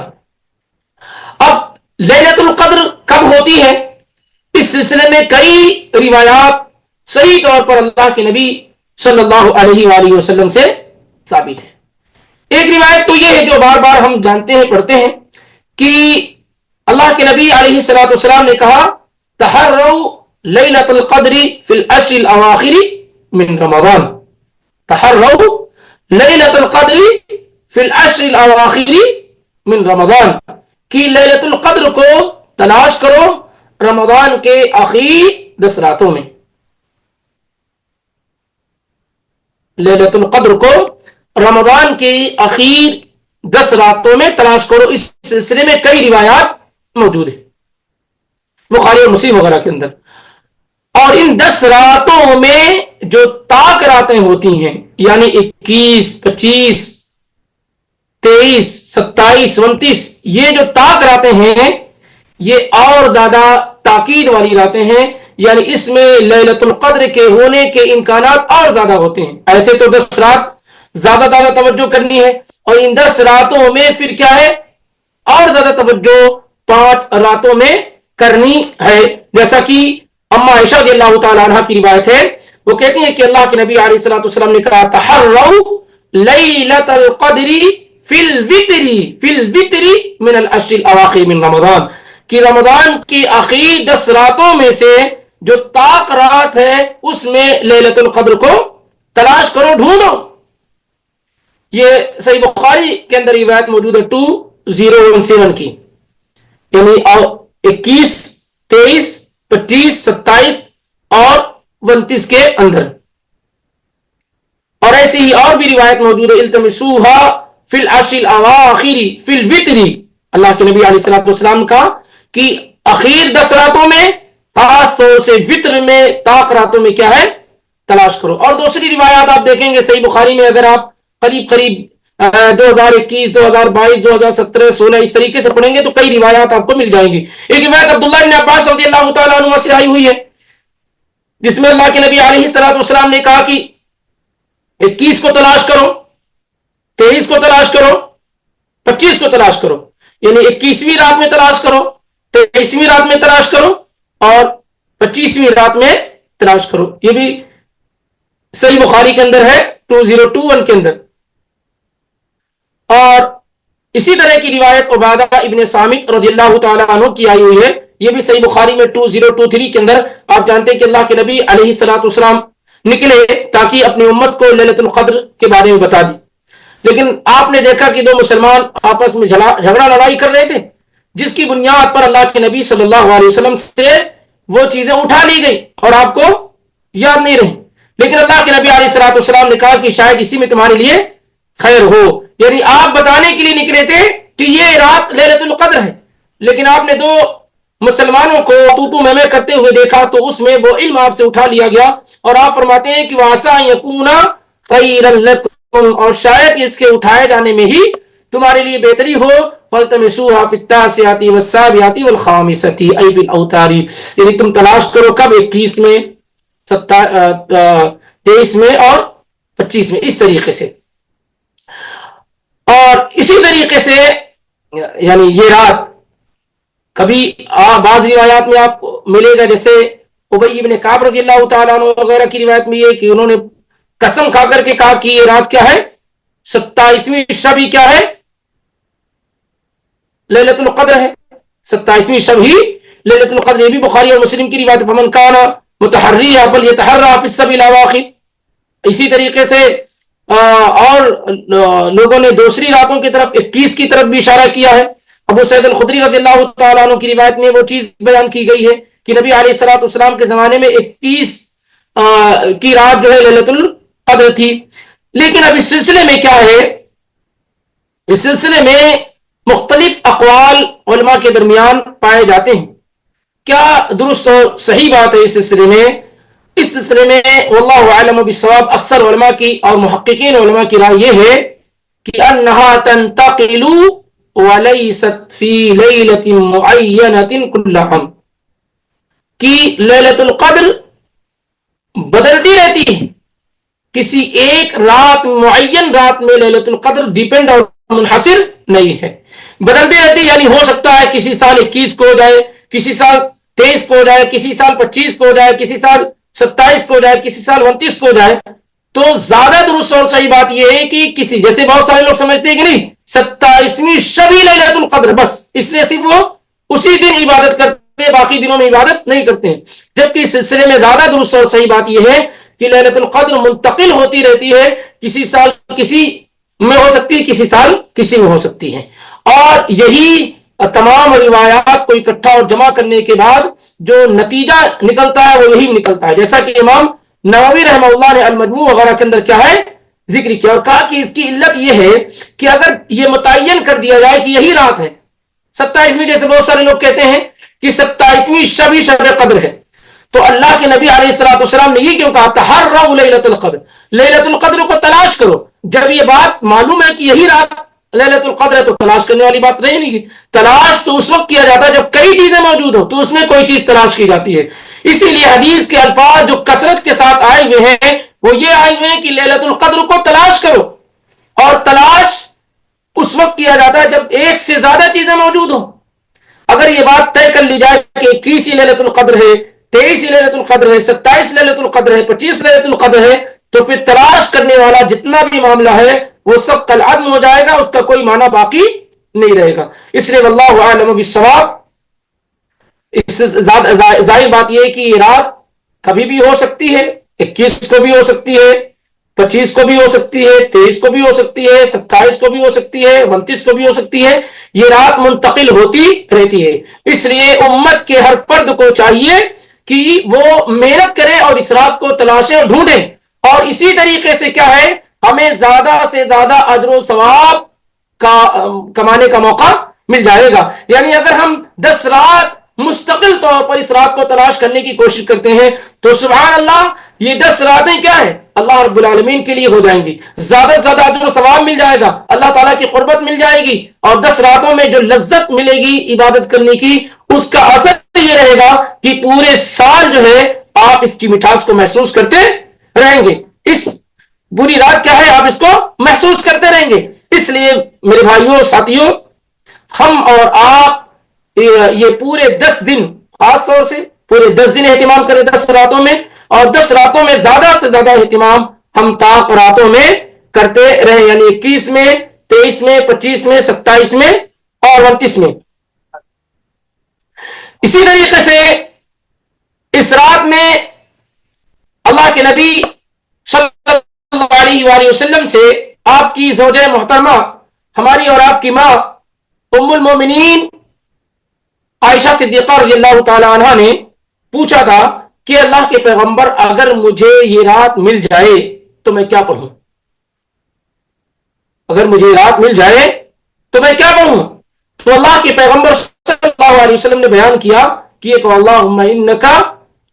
اب لیلۃ القدر کب ہوتی ہے؟ اس سلسلے میں کئی روایات صحیح طور پر اللہ کے نبی صلی اللہ علیہ وآلہ وسلم سے ثابت ہے۔ ایک روایت تو یہ ہے جو بار بار ہم جانتے ہیں، پڑھتے ہیں، کہ اللہ کے نبی علیہ الصلوۃ والسلام نے کہا تحروا لیلۃ القدر فی العشر الاواخر من رمضان، تحروا لیلۃ القدر فی العشر الاواخر من رمضان، کہ لیلۃ القدر کو تلاش کرو رمضان کے آخری 10 راتوں میں۔ لیلۃ القدر کو رمضان کے اخیر 10 راتوں میں تلاش کرو۔ اس سلسلے میں کئی روایات موجود ہیں بخاری اور مسلم وغیرہ کے اندر۔ اور ان 10 راتوں میں جو طاق راتیں ہوتی ہیں، یعنی 21، 25، 23، 27، 29، یہ جو طاق راتیں ہیں یہ اور زیادہ تاکید والی راتیں ہیں، یعنی اس میں لیلۃ القدر کے ہونے کے امکانات اور زیادہ ہوتے ہیں۔ ایسے تو 10 رات زیادہ توجہ کرنی ہے، اور ان 10 راتوں میں پھر کیا ہے؟ اور زیادہ توجہ 5 راتوں میں کرنی ہے، جیسا کہ اما عائشہ رضی اللہ تعالیٰ عنہ کی روایت ہے، وہ کہتی ہیں کہ اللہ کے نبی علیہ الصلوۃ والسلام نے کہا تحروا لیلۃ القدر فی الوتر من العشر الاواخر من رمضان، کہ رمضان کی آخری 10 راتوں میں سے جو طاق رات ہے اس میں لیلۃ القدر کو تلاش کرو، ڈھونڈو۔ یہ صحیح بخاری کے اندر روایت موجود ہے 2017 کی، یعنی 21، 23، 25، 27 اور 29 کے اندر۔ اور ایسی ہی اور بھی روایت موجود ہے التمسوها فی العشر الاواخر فی الوتر، اللہ کے نبی علیہ الصلوۃ والسلام کا کہ اخیر 10 راتوں میں، خاص طور سے وطر میں، طاق راتوں میں کیا ہے؟ تلاش کرو۔ اور دوسری روایات آپ دیکھیں گے صحیح بخاری میں، اگر آپ قریب 2021، 2022، 2017، 16 اس طریقے سے پڑھیں گے تو کئی روایات آپ کو مل جائیں گی۔ ایک روایت عبداللہ بن عباس رضی اللہ تعالیٰ عنہ سے آئی ہوئی ہے، جس میں اللہ کے نبی علیہ الصلوۃ والسلام نے کہا کہ 21 کو تلاش کرو، 23 کو تلاش کرو، 25 کو تلاش کرو، یعنی 21ویں رات میں تلاش کرو، 23ویں رات میں تلاش کرو اور 25ویں رات میں تلاش کرو۔ یہ بھی صحیح بخاری کے اندر ہے 2021 کے اندر۔ اور اسی طرح کی روایت عبادہ ابن صامت رضی اللہ تعالیٰ عنہ کی آئی ہوئی ہے، یہ بھی صحیح بخاری میں 2023 کے اندر۔ آپ جانتے ہیں کہ اللہ کے نبی علیہ الصلوۃ والسلام نکلے تاکہ اپنی امت کو لیلۃ القدر کے بارے میں بتا دی، لیکن آپ نے دیکھا کہ 2 مسلمان آپس میں جھگڑا لڑائی کر رہے تھے، جس کی بنیاد پر اللہ کے نبی صلی اللہ علیہ وسلم سے وہ چیزیں اٹھا لی گئی اور آپ کو یاد نہیں رہی۔ لیکن اللہ کے نبی علیہ الصلوۃ والسلام نے کہا کہ شاید اسی میں تمہارے لیے خیر ہو، یعنی آپ بتانے کے لیے نکلے تھے کہ یہ رات لیلۃ القدر ہے، لیکن آپ نے 2 مسلمانوں کو تو میں کرتے ہوئے دیکھا تو اس میں وہ علم آپ سے اٹھا لیا گیا، اور آپ فرماتے ہیں کہ وَعَسَىٰ أَن يَكُونَ خَيْرًا لَكُمْ، اور شاید اس کے اٹھائے جانے میں ہی تمہارے لیے بہتری ہو۔ فَالْتَمِسُوهَا فِي التَّاسِعَةِ وَالسَّابِعَةِ وَالْخَامِسَةِ أَيْ فِي الْأَوْتَارِ، یعنی تم تلاش کرو کب؟ 21 میں، 23 میں اور 25 میں، اس طریقے سے۔ اور اسی طریقے سے یعنی یہ رات کبھی بعض روایات میں آپ کو ملے گا، جیسے ابی ابن کعب رضی اللہ تعالیٰ عنہ وغیرہ کی روایت میں یہ کہ انہوں نے قسم کھا کر کے کہا کہ یہ رات کیا ہے؟ 27ویں شب ہی کیا ہے؟ لیلۃ القدر ہے، 27ویں شب ہی لیلۃ القدر۔ یہ بھی بخاری اور مسلم کی روایت، فمن کان متحریا فلیتحرى فی السبع الاواخر۔ اسی طریقے سے اور لوگوں نے دوسری راتوں کی طرف 21 کی طرف بھی اشارہ کیا ہے۔ ابو سعید الخدری رضی اللہ تعالیٰ عنہ کی روایت میں وہ چیز بیان کی گئی ہے کہ نبی علیہ الصلوۃ والسلام کے زمانے میں 21 کی رات جو ہے لیلۃ القدر تھی۔ لیکن اب اس سلسلے میں کیا ہے، اس سلسلے میں مختلف اقوال علماء کے درمیان پائے جاتے ہیں. کیا درست اور صحیح بات ہے اس سلسلے میں؟ اس سلسلے میں واللہ اعلم بالصواب اکثر علماء کی اور محققین علماء کی رائے یہ ہے کہ انہا تنتقل ولیست فی لیلۃ معینۃ کل عام، کہ لیلۃ القدر بدلتی رہتی ہے، کسی ایک رات معین رات میں لیلۃ القدر ڈیپینڈ اور منحصر نہیں ہے، بدلتی رہتی. یعنی ہو سکتا ہے کسی سال 21 کو ہو جائے، کسی سال 23 کو ہو جائے، کسی سال 25 کو ہو جائے، کسی سال 27 کو ہو جائے، کسی سال 29 کو ہو جائے. تو زیادہ درست اور صحیح بات یہ ہے کہ کسی، جیسے بہت سارے لوگ سمجھتے ہیں کہ نہیں 27ویں شب ہی لیلۃ القدر، بس اس لیے صرف وہ اسی دن عبادت کرتے ہیں، باقی دنوں میں عبادت نہیں کرتے ہیں. جبکہ اس سلسلے میں زیادہ درست اور صحیح بات یہ ہے کہ لیلۃ القدر منتقل ہوتی رہتی ہے، کسی سال کسی میں ہو سکتی ہے، کسی سال کسی میں ہو سکتی ہے. اور یہی تمام روایات کو اکٹھا اور جمع کرنے کے بعد جو نتیجہ نکلتا ہے وہ یہی نکلتا ہے، جیسا کہ امام نووی رحمہ اللہ نے المجموع وغیرہ کے اندر کیا ہے ذکر کیا، اور کہا کہ اس کی علت یہ ہے کہ اگر یہ متعین کر دیا جائے کہ یہی رات ہے 27ویں، جیسے بہت سارے لوگ کہتے ہیں کہ 27ویں شب ہی شب قدر ہے، تو اللہ کے نبی علیہ الصلوۃ والسلام نے یہ کیوں کہا تحروا لیلۃ القدر، لیلۃ القدر کو تلاش کرو. جب یہ بات معلوم ہے کہ یہی رات لیلۃ القدر ہے تو تلاش کرنے والی بات رہی نہیں. تلاش تو اس وقت کیا جاتا ہے جب کئی چیزیں موجود ہوں، تو اس میں کوئی چیز تلاش کی جاتی ہے. اسی لیے حدیث کے الفاظ جو کثرت کے ساتھ آئے ہوئے ہیں وہ یہ آئے ہوئے ہیں کہ لیلۃ القدر کو تلاش کرو، اور تلاش اس وقت کیا جاتا ہے جب ایک سے زیادہ چیزیں موجود ہوں. اگر یہ بات طے کر لی جائے کہ 21 لیلۃ القدر ہے، 23 لیلۃ القدر ہے، 27 لیلۃ القدر ہے، 25 لیلۃ القدر ہے، تو پھر تلاش کرنے والا جتنا بھی معاملہ ہے وہ سب کالعدم ہو جائے گا، اس کا کوئی معنی باقی نہیں رہے گا. اس لیے واللہ اعلم بالصواب، اس سے ظاہر بات یہ ہے کہ یہ رات کبھی بھی ہو سکتی ہے، 21 کو بھی ہو سکتی ہے، 25 کو بھی ہو سکتی ہے، 23 کو بھی ہو سکتی ہے، 27 کو بھی ہو سکتی ہے، 29 کو بھی ہو سکتی ہے. یہ رات منتقل ہوتی رہتی ہے. اس لیے امت کے ہر فرد کو چاہیے کہ وہ محنت کرے اور اس رات کو تلاشیں اور ڈھونڈیں، اور اسی طریقے سے کیا ہے ہمیں زیادہ سے زیادہ اجر و ثواب کا کمانے کا موقع مل جائے گا. یعنی اگر ہم 10 رات مستقل طور پر اس رات کو تلاش کرنے کی کوشش کرتے ہیں تو سبحان اللہ یہ 10 راتیں کیا ہے اللہ رب العالمین کے لیے ہو جائیں گی، زیادہ سے زیادہ اجر و ثواب مل جائے گا، اللہ تعالیٰ کی قربت مل جائے گی، اور 10 راتوں میں جو لذت ملے گی عبادت کرنے کی اس کا اثر یہ رہے گا کہ پورے سال جو ہے آپ اس کی مٹھاس کو محسوس کرتے رہیں گے. اس بری رات کیا ہے آپ اس کو محسوس کرتے رہیں گے. اس لیے میرے بھائیوں ساتھیوں، ہم اور آپ یہ پورے 10 دن خاص طور سے پورے 10 دن اہتمام کریں 10 راتوں میں، اور 10 راتوں میں زیادہ سے زیادہ اہتمام ہم طاق راتوں میں کرتے رہیں، یعنی 21 میں، 23 میں، 25 میں، 27 میں اور 29 میں. اسی طریقے سے اس رات میں اللہ کے نبی صلی اللہ علیہ وآلہ وسلم سے آپ کی زوجہ محترمہ ہماری اور آپ کی ماں ام المومنین عائشہ صدیقہ رضی اللہ تعالی عنہ نے پوچھا تھا کہ اللہ کے پیغمبر اگر مجھے یہ رات مل جائے تو میں کیا پڑھوں؟ اگر مجھے یہ رات مل جائے تو میں کیا پڑھوں؟ تو اللہ کے پیغمبر صلی اللہ علیہ وسلم نے بیان کیا کہ اللہم انکا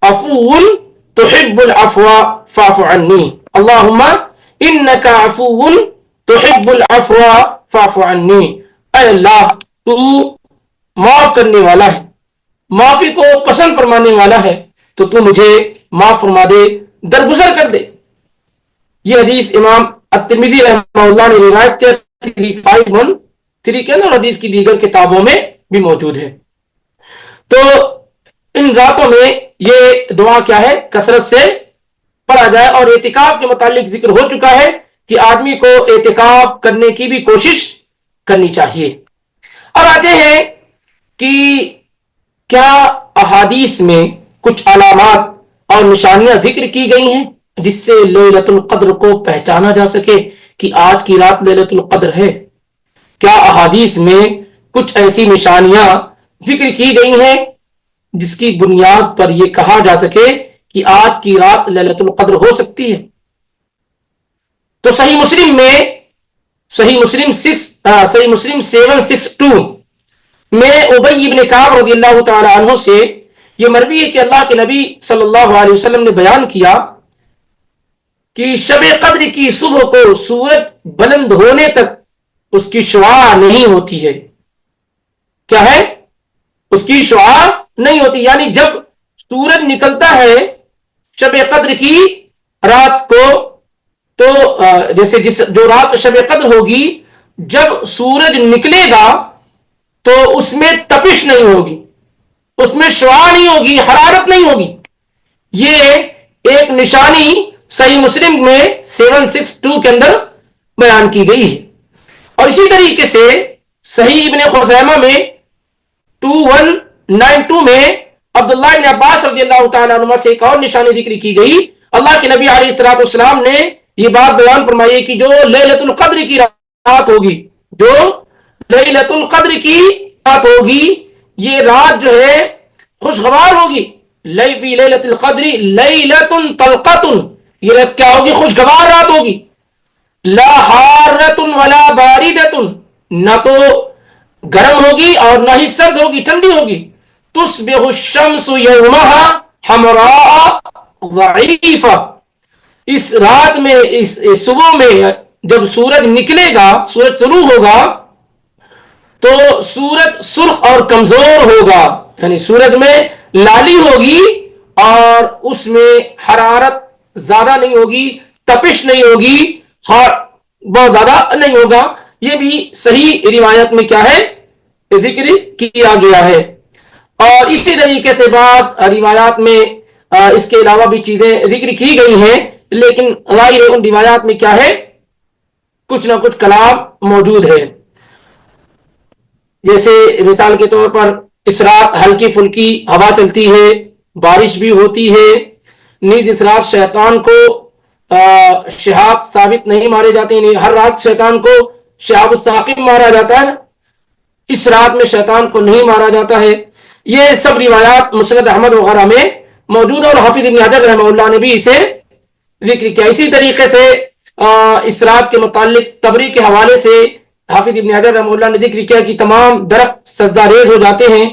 عفو تحب العفو فاعف عنی، اللہم انکا عفو تحب العفو فاعف عنی، اے اللہ تو معاف کرنے والا ہے، معافی کو پسند فرمانے والا ہے، تو تو مجھے معاف فرما دے، درگزر کر دے. یہ حدیث امام الترمذی رحمہ اللہ نے روایت کیا 3513 کے اندر، حدیث کی دیگر کتابوں میں بھی موجود ہے. تو ان راتوں میں یہ دعا کیا ہے کثرت سے پڑھا جائے. اور اعتکاف کے متعلق ذکر ہو چکا ہے کہ آدمی کو اعتکاف کرنے کی بھی کوشش کرنی چاہیے. اب آتے ہیں کہ کیا احادیث میں کچھ علامات اور نشانیاں ذکر کی گئی ہیں جس سے لیلۃ القدر کو پہچانا جا سکے کہ آج کی رات لیلۃ القدر ہے؟ کیا احادیث میں کچھ ایسی نشانیاں ذکر کی گئی ہیں جس کی بنیاد پر یہ کہا جا سکے کہ آج کی رات لیلۃ القدر ہو سکتی ہے؟ تو صحیح مسلم 762 میں ابی ابن کعب رضی اللہ تعالی عنہ سے یہ مروی ہے کہ اللہ کے نبی صلی اللہ علیہ وسلم نے بیان کیا کہ شب قدر کی صبح کو سورج بلند ہونے تک اس کی شعاع نہیں ہوتی ہے. کیا ہے؟ اس کی شعاع نہیں ہوتی. یعنی جب سورج نکلتا ہے شب قدر کی رات کو، تو جیسے جو رات شب قدر ہوگی، جب سورج نکلے گا تو اس میں تپش نہیں ہوگی، اس میں شعاع نہیں ہوگی، حرارت نہیں ہوگی. یہ ایک نشانی صحیح مسلم میں 762 کے اندر بیان کی گئی ہے. اور اسی طریقے سے صحیح ابن خزیمہ میں 2192 میں عبداللہ بن عباس رضی اللہ تعالیٰ عنہ سے ایک اور نشانی ذکر کی گئی. اللہ کے نبی علیہ الصلوۃ والسلام نے یہ بات بیان فرمائی کہ جو لیلۃ القدر کی رات ہوگی، جو لیلۃ القدر کی رات ہوگی، یہ رات جو ہے خوشگوار ہوگی. فی لیلۃ القدر لیلۃ طلقۃ، یہ رات کیا ہوگی؟ خوشگوار رات ہوگی. لا حارۃ ولا باردۃ، نہ تو گرم ہوگی اور نہ ہی سرد ہوگی، ٹھنڈی ہوگی. تصبح الشمس یومها حمراء ضعیفہ، اس رات میں، اس صبح میں جب سورج نکلے گا، سورج طلوع ہوگا، تو سورج سرخ اور کمزور ہوگا. یعنی سورج میں لالی ہوگی اور اس میں حرارت زیادہ نہیں ہوگی، تپش نہیں ہوگی، بہت زیادہ نہیں ہوگا. یہ بھی صحیح روایت میں کیا ہے؟ ذکر کیا گیا ہے. اور اسی طریقے سے بعض روایات میں اس کے علاوہ بھی چیزیں ذکر کی گئی ہیں، لیکن ظاہر ان روایات میں کیا ہے؟ کچھ نہ کچھ کلام موجود ہے. جیسے مثال کے طور پر اس رات ہلکی پھلکی ہوا چلتی ہے، بارش بھی ہوتی ہے. نیز اس رات شیطان کو شہاب ثابت نہیں مارے جاتے ہیں. ہر رات شیطان کو شہاب الثاقب مارا جاتا ہے، اس رات میں شیطان کو نہیں مارا جاتا ہے. یہ سب روایات مسند احمد وغیرہ میں موجود ہے، اور حافظ ابن حجر رحمہ اللہ نے بھی اسے ذکر کیا. اسی طریقے سے اس رات کے متعلق طبری کے حوالے سے حافظ ابن حجر رحمہ اللہ نے ذکر کیا کہ تمام درخت سجدہ ریز ہو جاتے ہیں،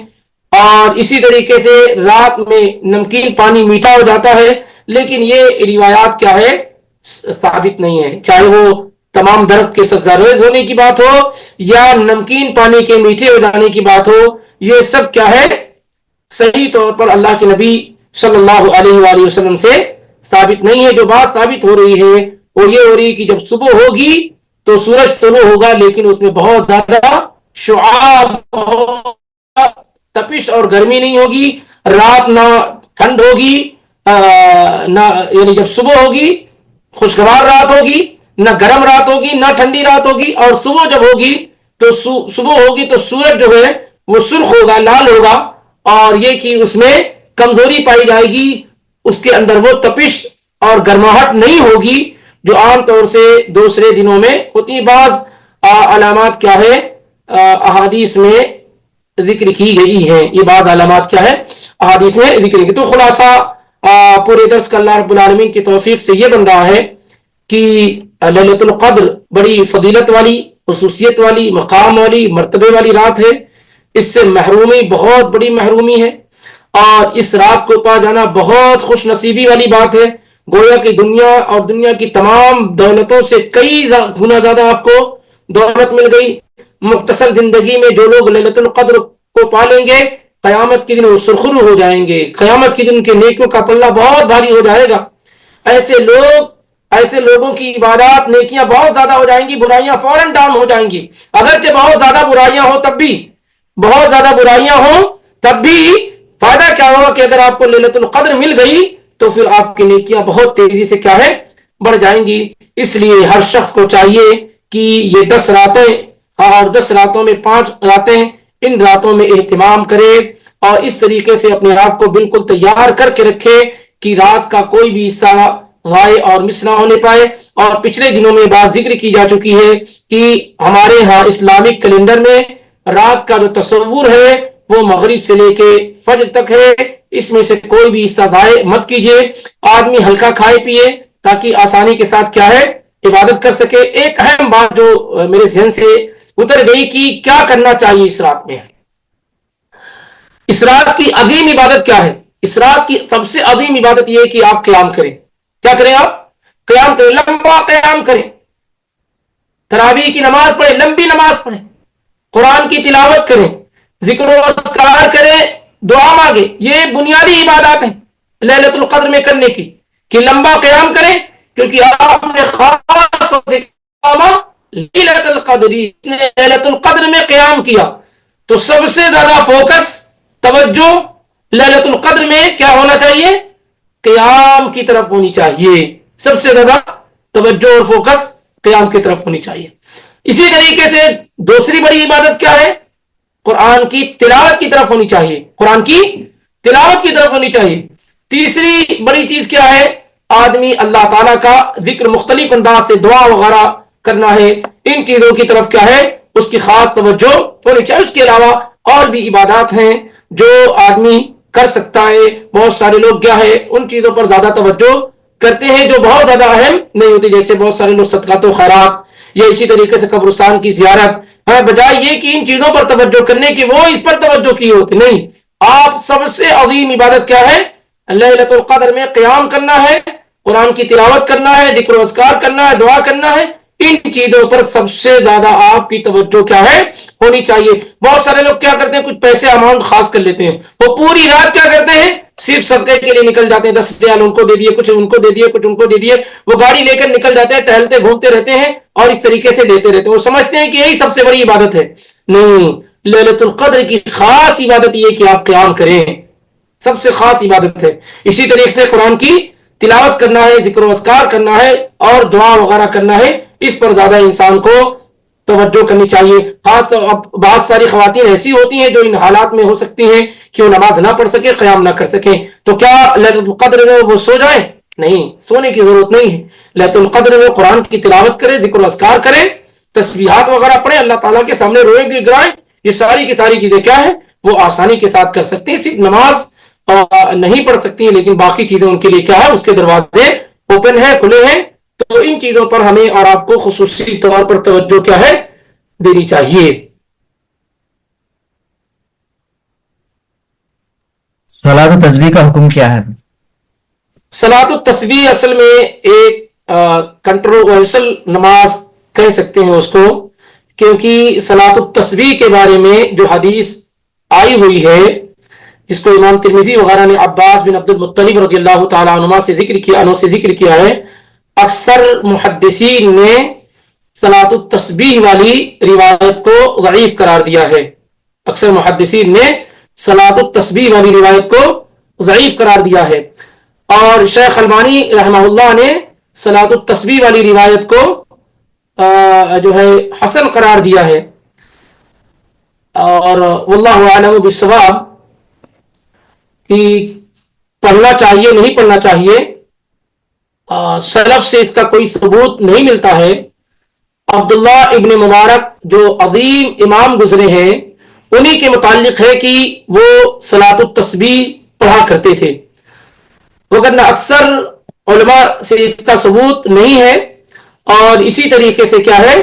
اور اسی طریقے سے رات میں نمکین پانی میٹھا ہو جاتا ہے. لیکن یہ روایات کیا ہے؟ ثابت نہیں ہے. چاہے وہ تمام درخت کے سجدہ ریز ہونے کی بات ہو یا نمکین پانی کے میٹھے ہو جانے کی بات ہو، یہ سب کیا ہے؟ صحیح طور پر اللہ کے نبی صلی اللہ علیہ وآلہ وسلم سے ثابت نہیں ہے. جو بات ثابت ہو رہی ہے وہ یہ ہو رہی ہے کہ جب صبح ہوگی تو سورج طلوع ہوگا، لیکن اس میں بہت زیادہ شعاع، تپش اور گرمی نہیں ہوگی. رات نہ ٹھنڈ ہوگی، نہ، یعنی جب صبح ہوگی خوشگوار رات ہوگی، نہ گرم رات ہوگی، نہ ٹھنڈی رات ہوگی. اور صبح جب ہوگی تو سورج جو ہے وہ سرخ ہوگا، لال ہوگا، اور یہ کہ اس میں کمزوری پائی جائے گی، اس کے اندر وہ تپش اور گرماہٹ نہیں ہوگی جو عام طور سے دوسرے دنوں میں ہوتی. بعض علامات کیا ہے؟ احادیث میں ذکر کی گئی ہے. یہ بعض علامات کیا ہے؟ احادیث میں ذکر کی. تو خلاصہ پورے درس کا اللہ رب العالمین کی توفیق سے یہ بن رہا ہے کہ لیلۃ القدر بڑی فضیلت والی، خصوصیت والی، مقام والی، مرتبے والی رات ہے. اس سے محرومی بہت بڑی محرومی ہے، اور اس رات کو پا جانا بہت خوش نصیبی والی بات ہے. گویا کہ دنیا اور دنیا کی تمام دولتوں سے کئی گنا زیادہ آپ کو دولت مل گئی. مختصر زندگی میں جو لوگ لیلۃ القدر کو پالیں گے، قیامت کے دن وہ سرخرو ہو جائیں گے. قیامت کے دن کے نیکیوں کا پلہ بہت بھاری ہو جائے گا. ایسے لوگوں کی عبادات، نیکیاں بہت زیادہ ہو جائیں گی، برائیاں فوراً ڈاؤن ہو جائیں گی. اگرچہ بہت زیادہ برائیاں ہوں تب بھی فائدہ کیا ہوگا کہ اگر آپ کو لیلۃ القدر مل گئی تو پھر آپ کی نیکیاں بہت تیزی سے کیا ہے؟ بڑھ جائیں گی. اس لیے ہر شخص کو چاہیے کہ یہ 10 راتیں، اور 10 راتوں میں 5 راتیں، ان راتوں میں اہتمام کرے، اور اس طریقے سے اپنے آپ کو بالکل تیار کر کے رکھے کہ رات کا کوئی بھی حصہ ضائع اور مس نہ ہونے پائے. اور پچھلے دنوں میں بات ذکر کی جا چکی ہے کہ ہمارے ہاں اسلامک کیلنڈر میں رات کا جو تصور ہے وہ مغرب سے لے کے فجر تک ہے. اس میں سے کوئی بھی حصہ ضائع مت کیجیے. آدمی ہلکا کھائے پیے تاکہ آسانی کے ساتھ کیا ہے؟ عبادت کر سکے. ایک اہم بات جو میرے ذہن سے اتر گئی کہ کیا کرنا چاہیے اس رات میں. اس رات کی عظیم عبادت کیا ہے؟ اس رات کی سب سے عظیم عبادت یہ ہے کہ آپ قیام کریں. کیا کریں؟ آپ قیام کریں، لمبا قیام کریں، تراویح کی نماز پڑھیں، لمبی نماز پڑھیں، قرآن کی تلاوت کریں، ذکر و اذکار کریں، دعا مانگے. یہ بنیادی عبادات ہیں لیلۃ القدر میں کرنے کی، کہ لمبا قیام کریں، کیونکہ آپ نے خاص لیلۃ القدر، لیلۃ القدر میں قیام کیا. تو سب سے زیادہ فوکس، توجہ لیلۃ القدر میں کیا ہونا چاہیے؟ قیام کی طرف ہونی چاہیے. سب سے زیادہ توجہ اور فوکس قیام کی طرف ہونی چاہیے. اسی طریقے سے دوسری بڑی عبادت کیا ہے؟ قرآن کی تلاوت کی طرف ہونی چاہیے. قرآن کی تلاوت کی طرف ہونی چاہیے. تیسری بڑی چیز کیا ہے؟ آدمی اللہ تعالیٰ کا ذکر مختلف انداز سے دعا وغیرہ کرنا ہے. ان چیزوں کی طرف کیا ہے؟ اس کی خاص توجہ ہونی چاہیے. اس کے علاوہ اور بھی عبادات ہیں جو آدمی کر سکتا ہے. بہت سارے لوگ کیا ہے ان چیزوں پر زیادہ توجہ کرتے ہیں جو بہت زیادہ اہم نہیں ہوتی، جیسے بہت سارے لوگ صدقات و خیرات یا اسی طریقے سے قبرستان کی زیارت، بجائے یہ کہ ان چیزوں پر توجہ کرنے کی وہ اس پر توجہ کی ہوتی نہیں. آپ سب سے عظیم عبادت کیا ہے؟ لیلۃ القدر میں قیام کرنا ہے، قرآن کی تلاوت کرنا ہے، ذکر و اذکار کرنا ہے، دعا کرنا ہے. ان چیزوں پر سب سے زیادہ آپ کی توجہ کیا ہے؟ ہونی چاہیے. بہت سارے لوگ کیا کرتے ہیں، کچھ پیسے اماؤنٹ خاص کر لیتے ہیں، وہ پوری رات کیا کرتے ہیں، صرف صدقے کے لیے نکل جاتے ہیں. 10 ریال ان کو دے دیے، کچھ ان کو دے دیے، کچھ ان کو دے دیے. وہ گاڑی لے کر نکل جاتے ہیں، ٹہلتے گھومتے رہتے ہیں اور اس طریقے سے دیتے رہتے ہیں. وہ سمجھتے ہیں کہ یہی سب سے بڑی عبادت ہے. نہیں، لیلۃ القدر کی خاص عبادت یہ کہ آپ قیام کریں، سب سے خاص عبادت ہے. اسی طریقے سے قرآن کی تلاوت کرنا ہے، ذکر و اذکار کرنا ہے اور دعا وغیرہ کرنا ہے. اس پر زیادہ انسان کو توجہ کرنی چاہیے. خاص بہت ساری خواتین ایسی ہوتی ہیں جو ان حالات میں ہو سکتی ہیں کہ وہ نماز نہ پڑھ سکے، قیام نہ کر سکیں. تو کیا لیلۃ القدر میں وہ سو جائیں؟ نہیں، سونے کی ضرورت نہیں ہے. لیلۃ القدر میں قرآن کی تلاوت کریں، ذکر و اذکار کریں، تسبیحات وغیرہ پڑھیں، اللہ تعالیٰ کے سامنے روئیں گڑائیں. یہ ساری کی ساری چیزیں کیا ہے؟ وہ آسانی کے ساتھ کر سکتے ہیں. صرف نماز نہیں پڑھ سکتی ہیں، لیکن باقی چیزیں ان کے لیے کیا ہے؟ اس کے دروازے اوپن ہیں، کھلے ہیں. تو ان چیزوں پر ہمیں اور آپ کو خصوصی طور پر توجہ کیا ہے؟ دینی چاہیے. صلاۃ التسبیح کا حکم کیا ہے؟ صلاۃ التسبیح اصل میں ایک کنٹروورشل نماز کہہ سکتے ہیں اس کو، کیونکہ صلاۃ التسبیح کے بارے میں جو حدیث آئی ہوئی ہے، جس کو امام ترمذی وغیرہ نے عباس بن عبد المطلب رضی اللہ تعالیٰ عنہ سے ذکر کیا ہے، اکثر محدثین نے صلاۃ التسبیح والی روایت کو ضعیف قرار دیا ہے. اکثر محدثین نے صلاۃ التسبیح والی روایت کو ضعیف قرار دیا ہے، اور شیخ البانی رحمہ اللہ نے صلاۃ التسبیح والی روایت کو جو ہے حسن قرار دیا ہے. اور واللہ اعلم بالصواب کہ پڑھنا چاہیے نہیں پڑھنا چاہیے، سلف سے اس کا کوئی ثبوت نہیں ملتا ہے. عبداللہ ابن مبارک جو عظیم امام گزرے ہیں، انہی کے متعلق ہے کہ وہ صلاۃ التسبیح پڑھا کرتے تھے، وگرنہ اکثر علماء سے اس کا ثبوت نہیں ہے. اور اسی طریقے سے کیا ہے،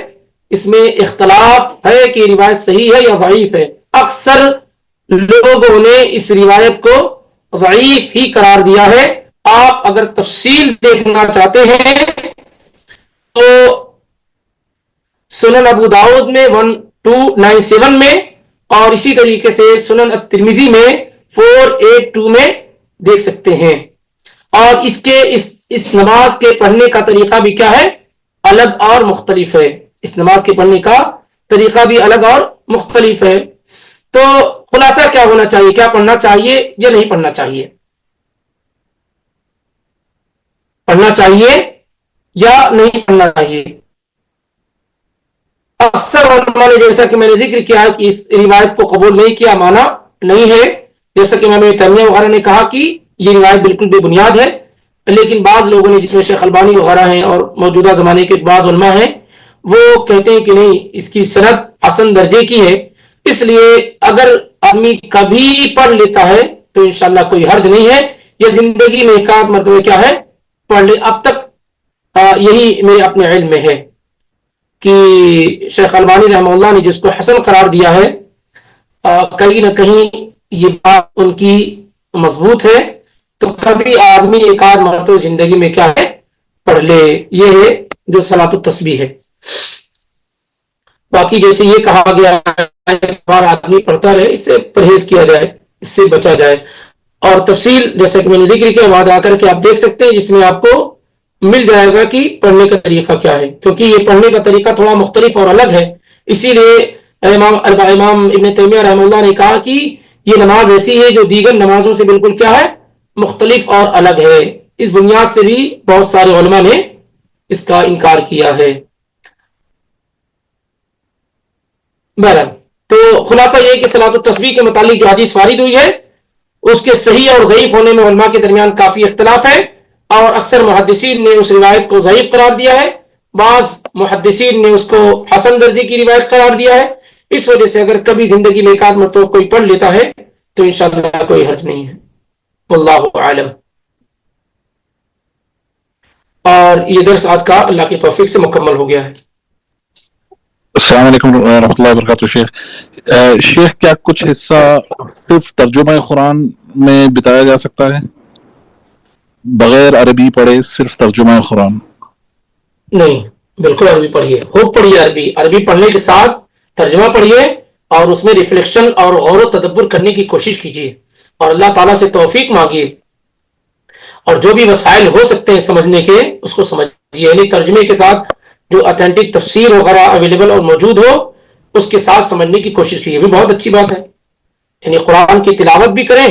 اس میں اختلاف ہے کہ روایت صحیح ہے یا ضعیف ہے. اکثر لوگوں نے اس روایت کو ضعیف ہی قرار دیا ہے. آپ اگر تفصیل دیکھنا چاہتے ہیں تو سنن ابو داؤد میں 1297 میں، اور اسی طریقے سے سنن الترمذی میں 482 میں دیکھ سکتے ہیں. اور اس نماز کے پڑھنے کا طریقہ بھی کیا ہے؟ الگ اور مختلف ہے. اس نماز کے پڑھنے کا طریقہ بھی الگ اور مختلف ہے. تو خلاصہ کیا ہونا چاہیے؟ کیا پڑھنا چاہیے یا نہیں پڑھنا چاہیے؟ پڑھنا چاہیے یا نہیں پڑھنا چاہیے؟ اکثر علماء نے، جیسا کہ میں نے ذکر کیا کہ اس روایت کو قبول نہیں کیا، مانا نہیں ہے. جیسا کہ امام تیمیہ وغیرہ نے کہا کہ یہ روایت بالکل بے بنیاد ہے. لیکن بعض لوگوں نے، جس میں شیخ البانی وغیرہ ہیں اور موجودہ زمانے کے بعض علماء ہیں، وہ کہتے ہیں کہ نہیں، اس کی سند حسن درجے کی ہے. اس لیے اگر آدمی کبھی پڑھ لیتا ہے تو انشاءاللہ کوئی حرج نہیں ہے. یہ زندگی میں ایک آدھ مرتبہ کیا ہے پڑھ لے. اب تک یہی میرے اپنے علم میں ہے کہ شیخ البانی رحمہ اللہ نے جس کو حسن قرار دیا ہے، کہیں نہ کہیں یہ بات ان کی مضبوط ہے. تو کبھی آدمی ایک آدھ مرتبہ زندگی میں کیا ہے پڑھ لے، یہ ہے جو صلاۃ التسبیح ہے. باقی جیسے یہ کہا گیا بار آدمی پڑھتا رہے، اس سے پرہیز کیا جائے، اس سے بچا جائے. اور تفصیل جیسے کہ میں نے ذکر کیا، وہاں آ کر کے آپ دیکھ سکتے ہیں، جس میں آپ کو مل جائے گا کہ پڑھنے کا طریقہ کیا ہے، کیونکہ یہ پڑھنے کا طریقہ تھوڑا مختلف اور الگ ہے. اسی لیے امام ابن تیمیہ رحمہ اللہ نے کہا کہ یہ نماز ایسی ہے جو دیگر نمازوں سے بالکل کیا ہے مختلف اور الگ ہے. اس بنیاد سے بھی بہت سارے علماء نے اس کا انکار کیا ہے. بہرحال تو خلاصہ یہ کہ صلاۃ التسبیح کے متعلق جو حدیث وارد ہوئی ہے اس کے صحیح اور ضعیف ہونے میں علماء کے درمیان کافی اختلاف ہے، اور اکثر محدثین نے اس روایت کو ضعیف قرار دیا ہے، بعض محدثین نے اس کو حسن درجے کی روایت قرار دیا ہے. اس وجہ سے اگر کبھی زندگی میں ایک آدھ مرتبہ کوئی پڑھ لیتا ہے تو انشاءاللہ کوئی حرج نہیں ہے. واللہ اعلم. اور یہ درس آج کا اللہ کی توفیق سے مکمل ہو گیا ہے. السلام علیکم ورحمۃ اللہ وبرکاتہ. شیخ کیا کچھ حصہ صرف ترجمہ قرآن میں بتایا جا سکتا ہے بغیر عربی پڑھے، صرف ترجمہ قرآن؟ نہیں، بالکل عربی پڑھیے، خوب پڑھیے. عربی پڑھنے کے ساتھ ترجمہ پڑھیے اور اس میں ریفلیکشن اور غور و تدبر کرنے کی کوشش کیجیے اور اللہ تعالیٰ سے توفیق مانگیے، اور جو بھی وسائل ہو سکتے ہیں سمجھنے کے اس کو سمجھیے. یعنی ترجمے کے ساتھ جو اتھینٹک تفسیر وغیرہ اویلیبل اور موجود ہو اس کے ساتھ سمجھنے کی کوشش کیجیے. بھی بہت اچھی بات ہے. یعنی قرآن کی تلاوت بھی کریں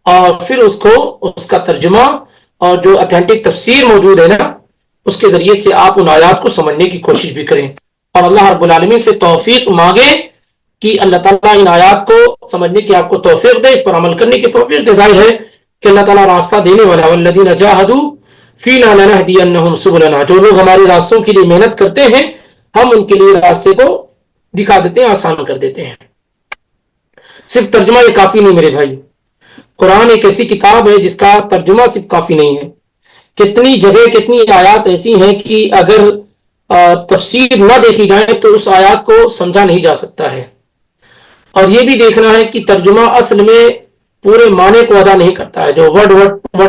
اور پھر اس کو اس کا ترجمہ اور جو اتھینٹک تفسیر موجود ہے نا اس کے ذریعے سے آپ ان آیات کو سمجھنے کی کوشش بھی کریں، اور اللہ رب العالمین سے توفیق مانگیں کہ اللہ تعالیٰ ان آیات کو سمجھنے کی آپ کو توفیق دے، اس پر عمل کرنے کی توفیق دے. ظاہر ہے کہ اللہ تعالیٰ راستہ دینے والا، والذین جاہدوا فینا لنہدینہم سبلنا، جو لوگ ہمارے راستوں کے لیے محنت کرتے ہیں ہم ان کے لیے راستے کو دکھا دیتے ہیں، آسان کر دیتے ہیں. صرف ترجمہ یہ کافی نہیں میرے بھائی. قرآن ایک ایسی کتاب ہے جس کا ترجمہ صرف کافی نہیں ہے. کتنی جگہ کتنی آیات ایسی ہیں کہ اگر تفسیر نہ دیکھی جائے تو اس آیات کو سمجھا نہیں جا سکتا ہے. اور یہ بھی دیکھنا ہے کہ ترجمہ اصل میں پورے معنی کو ادا نہیں کرتا ہے. جو ورڈ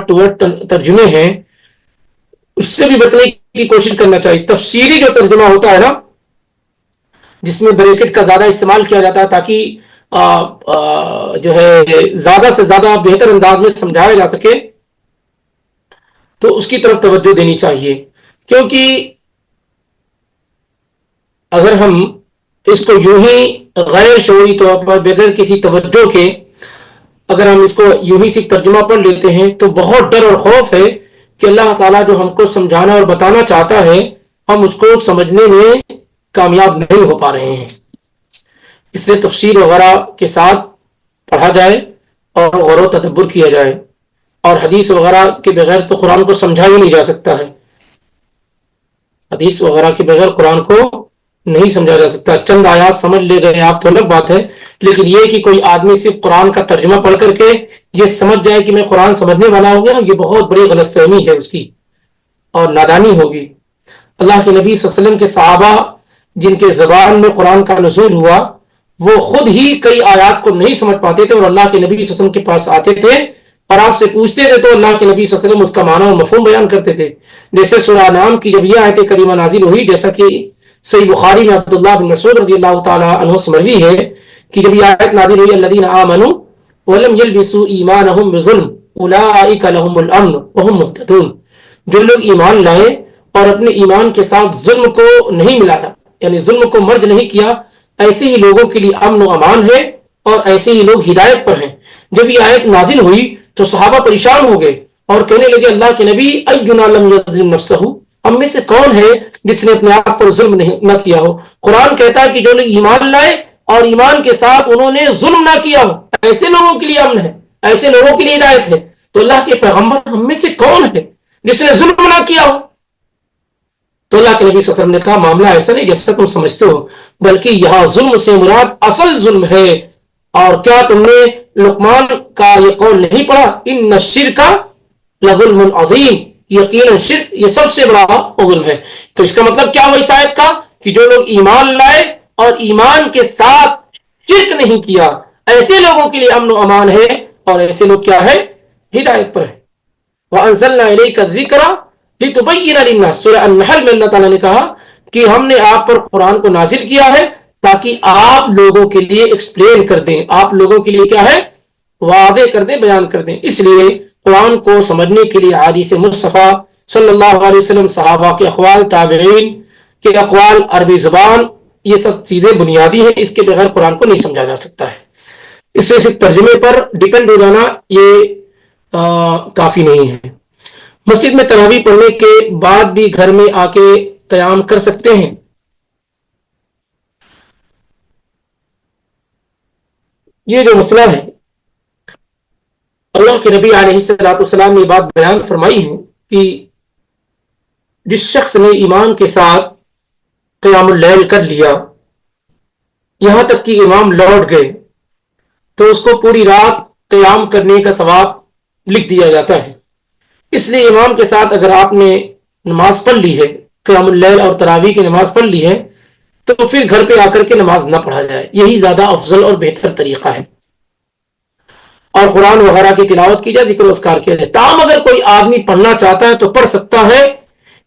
ٹو ورڈ ترجمے ہیں اس سے بھی بچنے کی کوشش کرنا چاہیے. تفسیری جو ترجمہ ہوتا ہے نا جس میں بریکٹ کا زیادہ استعمال کیا جاتا ہے تاکہ جو ہے زیادہ سے زیادہ بہتر انداز میں سمجھایا جا سکے، تو اس کی طرف توجہ دینی چاہیے. کیونکہ اگر ہم اس کو یوں ہی غیر شعوری طور پر بغیر کسی توجہ کے اگر ہم اس کو یوں ہی صرف ترجمہ پڑھ لیتے ہیں تو بہت ڈر اور خوف ہے کہ اللہ تعالیٰ جو ہم کو سمجھانا اور بتانا چاہتا ہے ہم اس کو سمجھنے میں کامیاب نہیں ہو پا رہے ہیں. اس لیے تفسیر وغیرہ کے ساتھ پڑھا جائے اور غور و تدبر کیا جائے. اور حدیث وغیرہ کے بغیر تو قرآن کو سمجھا ہی نہیں جا سکتا ہے. حدیث وغیرہ کے بغیر قرآن کو نہیں سمجھا جا سکتا. چند آیات سمجھ لے گئے آپ تو الگ بات ہے، لیکن یہ کہ کوئی آدمی صرف قرآن کا ترجمہ پڑھ کر کے یہ سمجھ جائے کہ میں قرآن سمجھنے والا ہو گیا، یہ بہت بڑی غلط فہمی ہے اس کی اور نادانی ہوگی. اللہ کے نبی صلی اللہ علیہ وسلم کے صحابہ جن کے زبان میں قرآن کا نزول ہوا وہ خود ہی کئی آیات کو نہیں سمجھ پاتے تھے اور اللہ کے نبی صلی اللہ علیہ وسلم کے پاس آتے تھے اور آپ سے پوچھتے تھے تو اللہ کے نبی صلی اللہ علیہ وسلم اس کا معنی اور مفہوم بیان کرتے تھے. جیسے سورہ نام کی جب یہ آیت کریمہ نازل ہوئی، جیسا کہ صحیح بخاری میں عبداللہ بن مسعود رضی اللہ تعالی عنہ سے مروی ہے کہ جب یہ آیت نازل ہوئی الذین آمنوا ولم يلبسوا ایمانهم بظلم اولئک لهم الامن وهم مهتدون، جو لوگ ایمان لائے اور اپنے ایمان کے ساتھ ظلم کو نہیں ملایا یعنی ظلم کو مرج نہیں کیا، ایسے ہی لوگوں کے لیے امن و امان ہے اور ایسے ہی لوگ ہدایت پر ہیں. جب یہ آیت نازل ہوئی تو صحابہ پریشان ہو گئے اور کہنے لگے اللہ کے نبی اینا لم یظلم نفسہ، ہم میں سے کون ہے جس نے اپنے آپ پر ظلم نہ کیا ہو. قرآن کہتا ہے کہ جو لوگ ایمان لائے اور ایمان کے ساتھ انہوں نے ظلم نہ کیا ہو ایسے لوگوں کے لیے امن ہے، ایسے لوگوں کے لیے ہدایت ہے. تو اللہ کے پیغمبر ہم میں سے کون ہے جس نے ظلم نہ کیا ہو؟ تو اللہ کے نبی صلی اللہ علیہ وسلم نے کہا معاملہ ایسا نہیں جیسا تم سمجھتے ہو، بلکہ یہاں ظلم سے مراد اصل ظلم ہے. اور کیا تم نے لقمان کا یہ قول نہیں پڑھا ان الشرک لظلم عظیم، یقیناً شرک یہ سب سے بڑا ظلم ہے. تو اس کا مطلب کیا ہوا اس آیت کا کہ جو لوگ ایمان لائے اور ایمان کے ساتھ شرک نہیں کیا ایسے لوگوں کے لیے امن و امان ہے اور ایسے لوگ کیا ہے ہدایت پر ہے. وَأَنزَلْنَا إِلَيْكَ الذِّكْرَ لِتُبَيِّنَ لِلنَّاسِ سورہ النحل میں اللہ تعالیٰ نے کہا کہ ہم نے آپ پر قرآن کو نازل کیا ہے تاکہ آپ لوگوں کے لیے ایکسپلین کر دیں, آپ لوگوں کے لیے کیا ہے واضح کر دیں, بیان کر دیں. اس لیے قرآن کو سمجھنے کے لیے حدیث مصطفیٰ صلی اللہ علیہ وسلم, صحابہ کے اقوال, تابعین کے اقوال, عربی زبان, یہ سب چیزیں بنیادی ہیں. اس کے بغیر قرآن کو نہیں سمجھا جا سکتا ہے. اس سے صرف ترجمے پر ڈیپینڈ ہو جانا یہ کافی نہیں ہے. مسجد میں تراویح پڑھنے کے بعد بھی گھر میں آ کے قیام کر سکتے ہیں. یہ جو مسئلہ ہے اللہ کے نبی علیہ الصلوۃ والسلام نے یہ بات بیان فرمائی ہے کہ جس شخص نے ایمان کے ساتھ قیام اللیل کر لیا یہاں تک کہ امام لوٹ گئے تو اس کو پوری رات قیام کرنے کا ثواب لکھ دیا جاتا ہے. اس لیے امام کے ساتھ اگر آپ نے نماز پڑھ لی ہے, قیام اللیل اور تراویح کی نماز پڑھ لی ہے, تو پھر گھر پہ آ کر کے نماز نہ پڑھا جائے. یہی زیادہ افضل اور بہتر طریقہ ہے. اور قرآن وغیرہ کی تلاوت کی جائے, ذکر و اذکار کیا جائے. تاہم اگر کوئی آدمی پڑھنا چاہتا ہے تو پڑھ سکتا ہے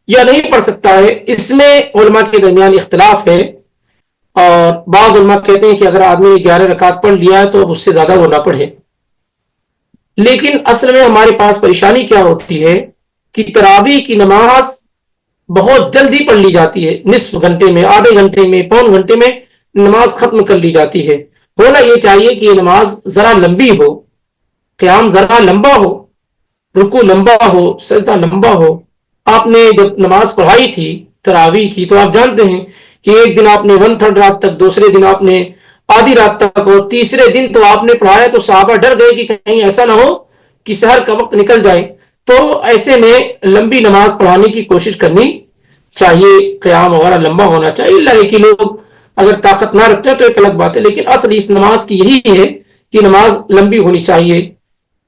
یا نہیں پڑھ سکتا ہے, اس میں علماء کے درمیان اختلاف ہے. اور بعض علماء کہتے ہیں کہ اگر آدمی نے 11 رکعت پڑھ لیا ہے تو اب اس سے زیادہ وہ نہ پڑھے. لیکن اصل میں ہمارے پاس پریشانی کیا ہوتی ہے کہ تراویح کی نماز بہت جلدی پڑھ لی جاتی ہے, نصف گھنٹے میں, آدھے گھنٹے میں, پون گھنٹے میں نماز ختم کر لی جاتی ہے. ہونا یہ چاہیے کہ یہ نماز ذرا لمبی ہو, قیام ذرا لمبا ہو, رکوع لمبا ہو, سجدہ لمبا ہو. آپ نے جب نماز پڑھائی تھی تراویح کی تو آپ جانتے ہیں کہ ایک دن آپ نے 1/3 رات تک, دوسرے دن آپ نے آدھی رات تک, اور تیسرے دن تو آپ نے پڑھایا تو صحابہ ڈر گئے کہ کہیں ایسا نہ ہو کہ سحر کا وقت نکل جائے. تو ایسے میں لمبی نماز پڑھانے کی کوشش کرنی چاہیے, قیام وغیرہ لمبا ہونا چاہیے. اللہ کہ لوگ اگر طاقت نہ رکھتے تو ایک الگ بات ہے, لیکن اصل اس نماز کی یہی ہے کہ نماز لمبی ہونی چاہیے.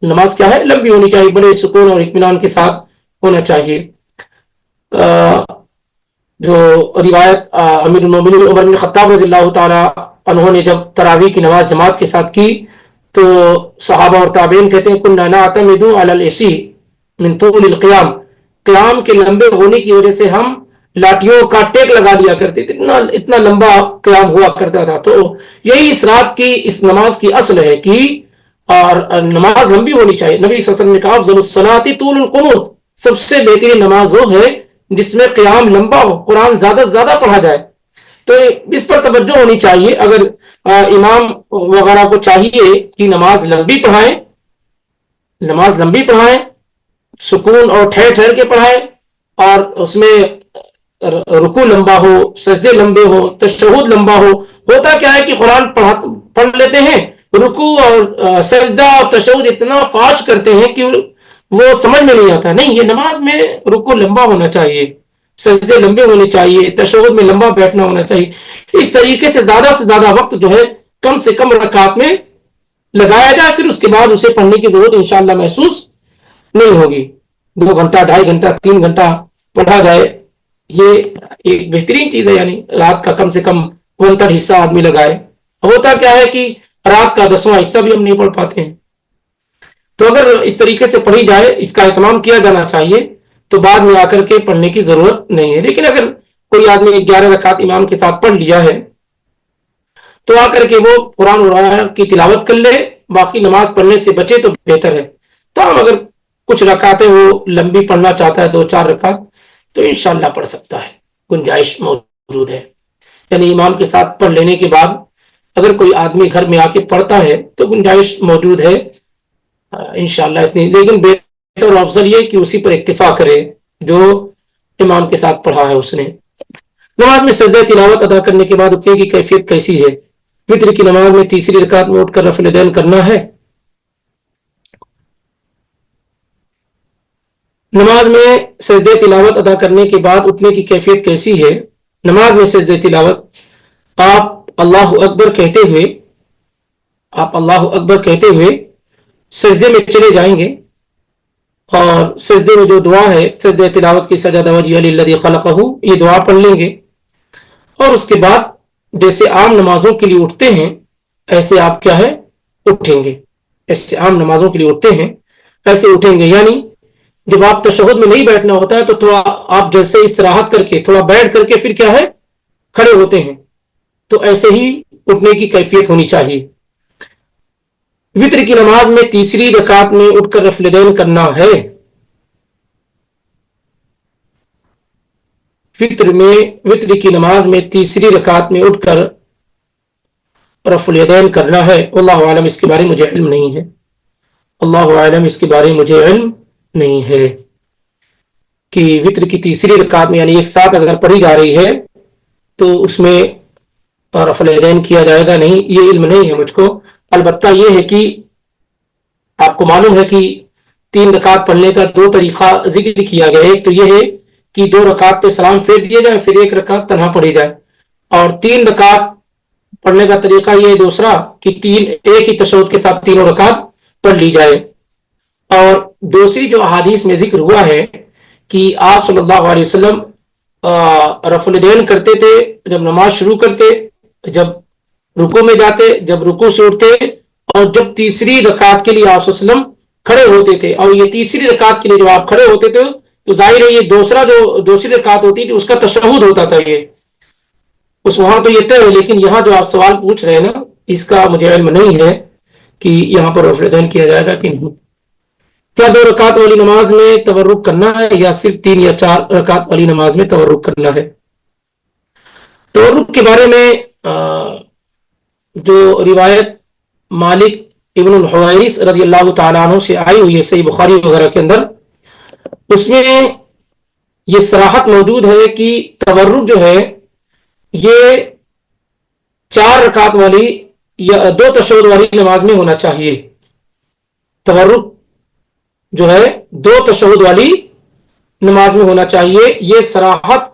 نماز کیا ہے لمبی ہونی چاہیے, بڑے سکون اور اطمینان کے ساتھ ہونا چاہیے. جو روایت امیر المومنین عمر بن خطاب رضی اللہ تعالی عنہ نے جب تراویح کی نماز جماعت کے ساتھ کی تو صحابہ اور تابعین کہتے ہیں کننا نعتمد علی الاسی من طول القیام, قیام کے لمبے ہونے کی وجہ سے ہم لاٹھیوں کا ٹیک لگا دیا کرتے تھے, اتنا لمبا قیام ہوا کرتا تھا. تو یہی اس رات کی, اس نماز کی اصل ہے کہ اور نماز لمبی ہونی چاہیے. نبی صلی اللہ علیہ وسلم نے کہا افضل الصلاۃ طول القنوت, سب سے بہترین نماز وہ ہے جس میں قیام لمبا ہو, قرآن زیادہ سے زیادہ پڑھا جائے. تو اس پر توجہ ہونی چاہیے. اگر امام وغیرہ کو چاہیے کہ نماز لمبی پڑھائیں, سکون اور ٹھہر ٹھہر کے پڑھائیں, اور اس میں رکوع لمبا ہو, سجدے لمبے ہو, تشہد لمبا ہو. ہوتا کیا ہے کہ قرآن پڑھ لیتے ہیں, رکوع اور سجدہ اور تشہد اتنا فاش کرتے ہیں کہ وہ سمجھ میں نہیں آتا. نہیں, یہ نماز میں رکوع لمبا ہونا چاہیے, سجدے لمبے ہونے چاہیے, تشہد میں لمبا بیٹھنا ہونا چاہیے. اس طریقے سے زیادہ وقت جو ہے کم سے کم رکعات میں لگایا جائے, پھر اس کے بعد اسے پڑھنے کی ضرورت انشاءاللہ محسوس نہیں ہوگی. 2 گھنٹہ, 2.5 گھنٹہ, 3 گھنٹہ پڑھا جائے, یہ ایک بہترین چیز ہے. یعنی رات کا کم سے کم 1/3 حصہ آدمی لگائے. ہوتا کیا ہے کہ رات کا 10واں حصہ بھی ہم نہیں پڑھ پاتے ہیں. تو اگر اس طریقے سے پڑھی جائے, اس کا اہتمام کیا جانا چاہیے, تو بعد میں آ کر کے پڑھنے کی ضرورت نہیں ہے. لیکن اگر کوئی آدمی 11 رکعت امام کے ساتھ پڑھ لیا ہے تو آ کر کے وہ قرآن وغیرہ کی تلاوت کر لے, باقی نماز پڑھنے سے بچے تو بہتر ہے. تو ہم اگر کچھ رکعتیں وہ لمبی پڑھنا چاہتا ہے, 2-4 رکعت, تو انشاءاللہ پڑھ سکتا ہے, گنجائش موجود ہے. یعنی امام کے ساتھ پڑھ لینے کے بعد اگر کوئی آدمی گھر میں آ کے پڑھتا ہے تو گنجائش موجود ہے انشاءاللہ اتنی. لیکن بہتر اور افضل یہ کہ اسی پر اکتفا کرے جو امام کے ساتھ پڑھا ہے اس نے. نماز میں سجدہ تلاوت ادا کرنے کے بعد اٹھنے کی کیفیت کیسی ہے؟ وتر کی نماز میں تیسری رکعت میں اٹھ کر رفع الیدین کرنا ہے. نماز میں سجدہ تلاوت ادا کرنے کے بعد اٹھنے کی کیفیت کیسی ہے؟ نماز میں سجدہ تلاوت آپ اللہ اکبر کہتے ہوئے سجدے میں چلے جائیں گے, اور سجدے میں جو دعا ہے سجدہ تلاوت کی سجدہ وجہ للذی خلقہ، یہ دعا پڑھ لیں گے، اور اس کے بعد جیسے عام نمازوں کے لیے اٹھتے ہیں ایسے آپ کیا ہے اٹھیں گے، ایسے عام نمازوں کے لیے اٹھتے ہیں ایسے اٹھیں گے، یعنی جب آپ تشہد میں نہیں بیٹھنا ہوتا ہے تو تھوڑا آپ جیسے استراحت کر کے تھوڑا بیٹھ کر کے پھر کیا ہے کھڑے ہوتے ہیں، تو ایسے ہی اٹھنے کی کیفیت ہونی چاہیے۔ وطر کی نماز میں تیسری رکعت میں اٹھ کر رفع الیدین کرنا ہے، وطر کی نماز میں تیسری رکعت میں اٹھ کر رفع الیدین کرنا ہے، اللہ عالم اس کے بارے میں مجھے علم نہیں ہے، اللہ عالم اس کے بارے میں مجھے علم نہیں ہے کہ وطر کی تیسری رکعت میں یعنی ایک ساتھ اگر پڑھی جا رہی ہے تو اس میں رفع الیدین کیا جائے گا، نہیں، یہ علم نہیں ہے مجھ کو۔ البتہ یہ ہے کہ آپ کو معلوم ہے کہ 3 رکعت پڑھنے کا 2 طریقہ ذکر کیا گیا ہے، ایک تو یہ ہے کہ 2 رکعت پہ سلام پھیر دیا جائے پھر 1 رکعت تنہا پڑھی جائے، اور 3 رکعت پڑھنے کا طریقہ یہ ہے دوسرا کہ ایک ہی تشہد کے ساتھ 3 رکعت پڑھ لی جائے۔ اور دوسری جو احادیث میں ذکر ہوا ہے کہ آپ صلی اللہ علیہ وسلم رفع الیدین کرتے تھے جب نماز شروع کرتے، جب رکوع میں جاتے، جب رکوع سے اٹھتے، اور جب تیسری رکعت کے لیے آپ صلی اللہ علیہ وسلم کھڑے ہوتے تھے، اور یہ تیسری رکعت کے لیے جب آپ کھڑے ہوتے تھے تو ظاہر ہے یہ دوسری رکعت ہوتی تھی اس کا تشہد ہوتا تھا، یہ اس وہاں تو یہ طے ہے، لیکن یہاں جو آپ سوال پوچھ رہے ہیں نا اس کا مجھے علم نہیں ہے کہ یہاں پر رفع الیدین کیا جائے گا کہ نہیں۔ کیا 2 رکعت والی نماز میں تورک کرنا ہے یا صرف 3 یا 4 رکعت والی نماز میں تورک کرنا ہے؟ تورک کے بارے میں جو روایت مالک ابن الحویرث رضی اللہ تعالیٰ عنہ سے آئی ہوئی ہے صحیح بخاری وغیرہ کے اندر، اس میں یہ صراحت موجود ہے کہ تورک جو ہے یہ 4 رکعت والی یا 2 تشہد والی نماز میں ہونا چاہیے، تورک جو ہے 2 تشہد والی نماز میں ہونا چاہیے، یہ صراحت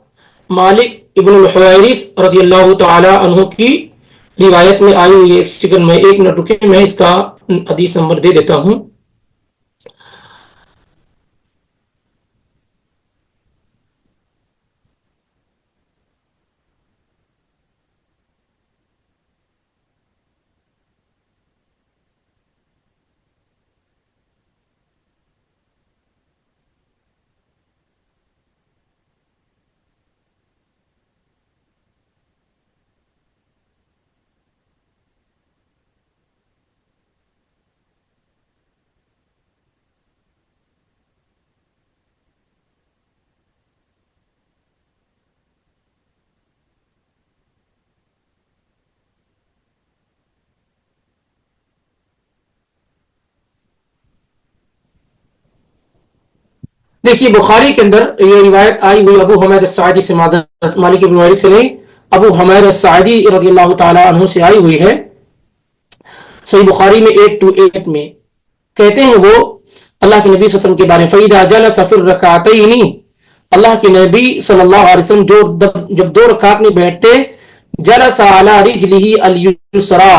مالک ابن الحویرث رضی اللہ تعالی عنہ کی روایت میں آئی ہوئی ہے۔ ایک سیکنڈ میں 1 منٹ رکے، میں اس کا حدیث نمبر دے دیتا ہوں۔ دیکھیے بخاری کے اندر یہ روایت آئی ہوئی ابو حمید الساعدی سے، معذرت مالک ابن حویرث سے نہیں، ابو حمید الساعدی رضی اللہ تعالی عنہ سے آئی ہوئی ہے صحیح بخاری میں 828 میں، کہتے ہیں وہ اللہ کے نبی صلی اللہ علیہ وسلم کے بارے میں فَإِذَا جَلَسَ فِي الرَّكْعَتَيْنِ، اللہ کے نبی صلی اللہ علیہ وسلم جب 2 رکعت میں بیٹھتے، جلس علی رجلہ الیسرا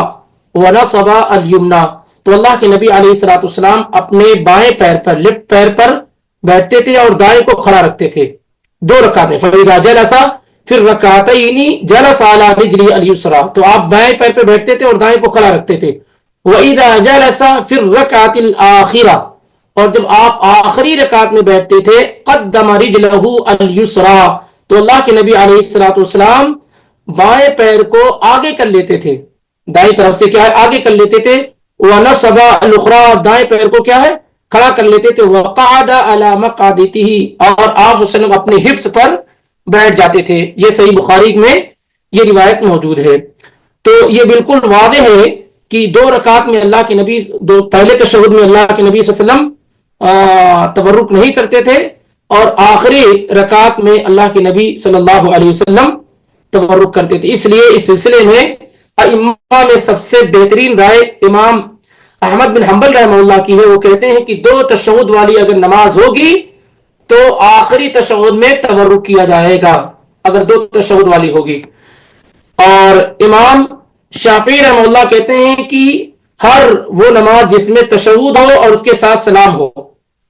ونصب الیمنا، تو اللہ کے نبی علیہ الصلوۃ والسلام اپنے بائیں پیر پر لیفٹ پیر پر بیٹھتے تھے اور دائیں کو کھڑا رکھتے تھے 2 رکعت میں۔ فَإِذَا جَلَسَ فِي الرَّكْعَتَيْنِ جَلَسَ عَلَى رِجْلِهِ الْيُسْرَى، تو آپ بائیں پیر پہ بیٹھتے تھے اور دائیں کو کھڑا رکھتے تھے۔ وَإِذَا جَلَسَ فِي الرَّكْعَةِ الْآخِرَةِ، اور جب آپ آخری رکعت میں بیٹھتے تھے، قدم رجلہ الْيُسْرَى، تو اللہ کے نبی علیہ الصلوۃ والسلام بائیں پیر کو آگے کر لیتے تھے، دائیں طرف سے کیا ہے آگے کر لیتے تھے، وَنَصَبَ الْأُخْرَى، دائیں پیر کو کیا ہے کھڑا کر لیتے تھے، وَقَعَدَ عَلَى مَقْعَدِتِهِ، اور آپ وسلم اپنے حفظ پر بیٹھ جاتے تھے۔ یہ صحیح بخاری میں یہ روایت موجود ہے۔ تو یہ بالکل واضح ہے کہ 2 رکعت میں اللہ کے نبی پہلے تشہد میں اللہ کے نبی صلی اللہ علیہ وسلم تورک نہیں کرتے تھے، اور آخری رکعت میں اللہ کے نبی صلی اللہ علیہ وسلم تورک کرتے تھے۔ اس لیے اس سلسلے میں ائمہ میں سب سے بہترین رائے امام احمد بن حنبل رحمہ اللہ کی ہے، وہ کہتے ہیں کہ 2 تشہد والی اگر نماز ہوگی تو آخری تشہد میں تورک کیا جائے گا اگر 2 تشہد والی ہوگی۔ اور امام شافعی رحمہ اللہ کہتے ہیں کہ ہر وہ نماز جس میں تشہد ہو اور اس کے ساتھ سلام ہو،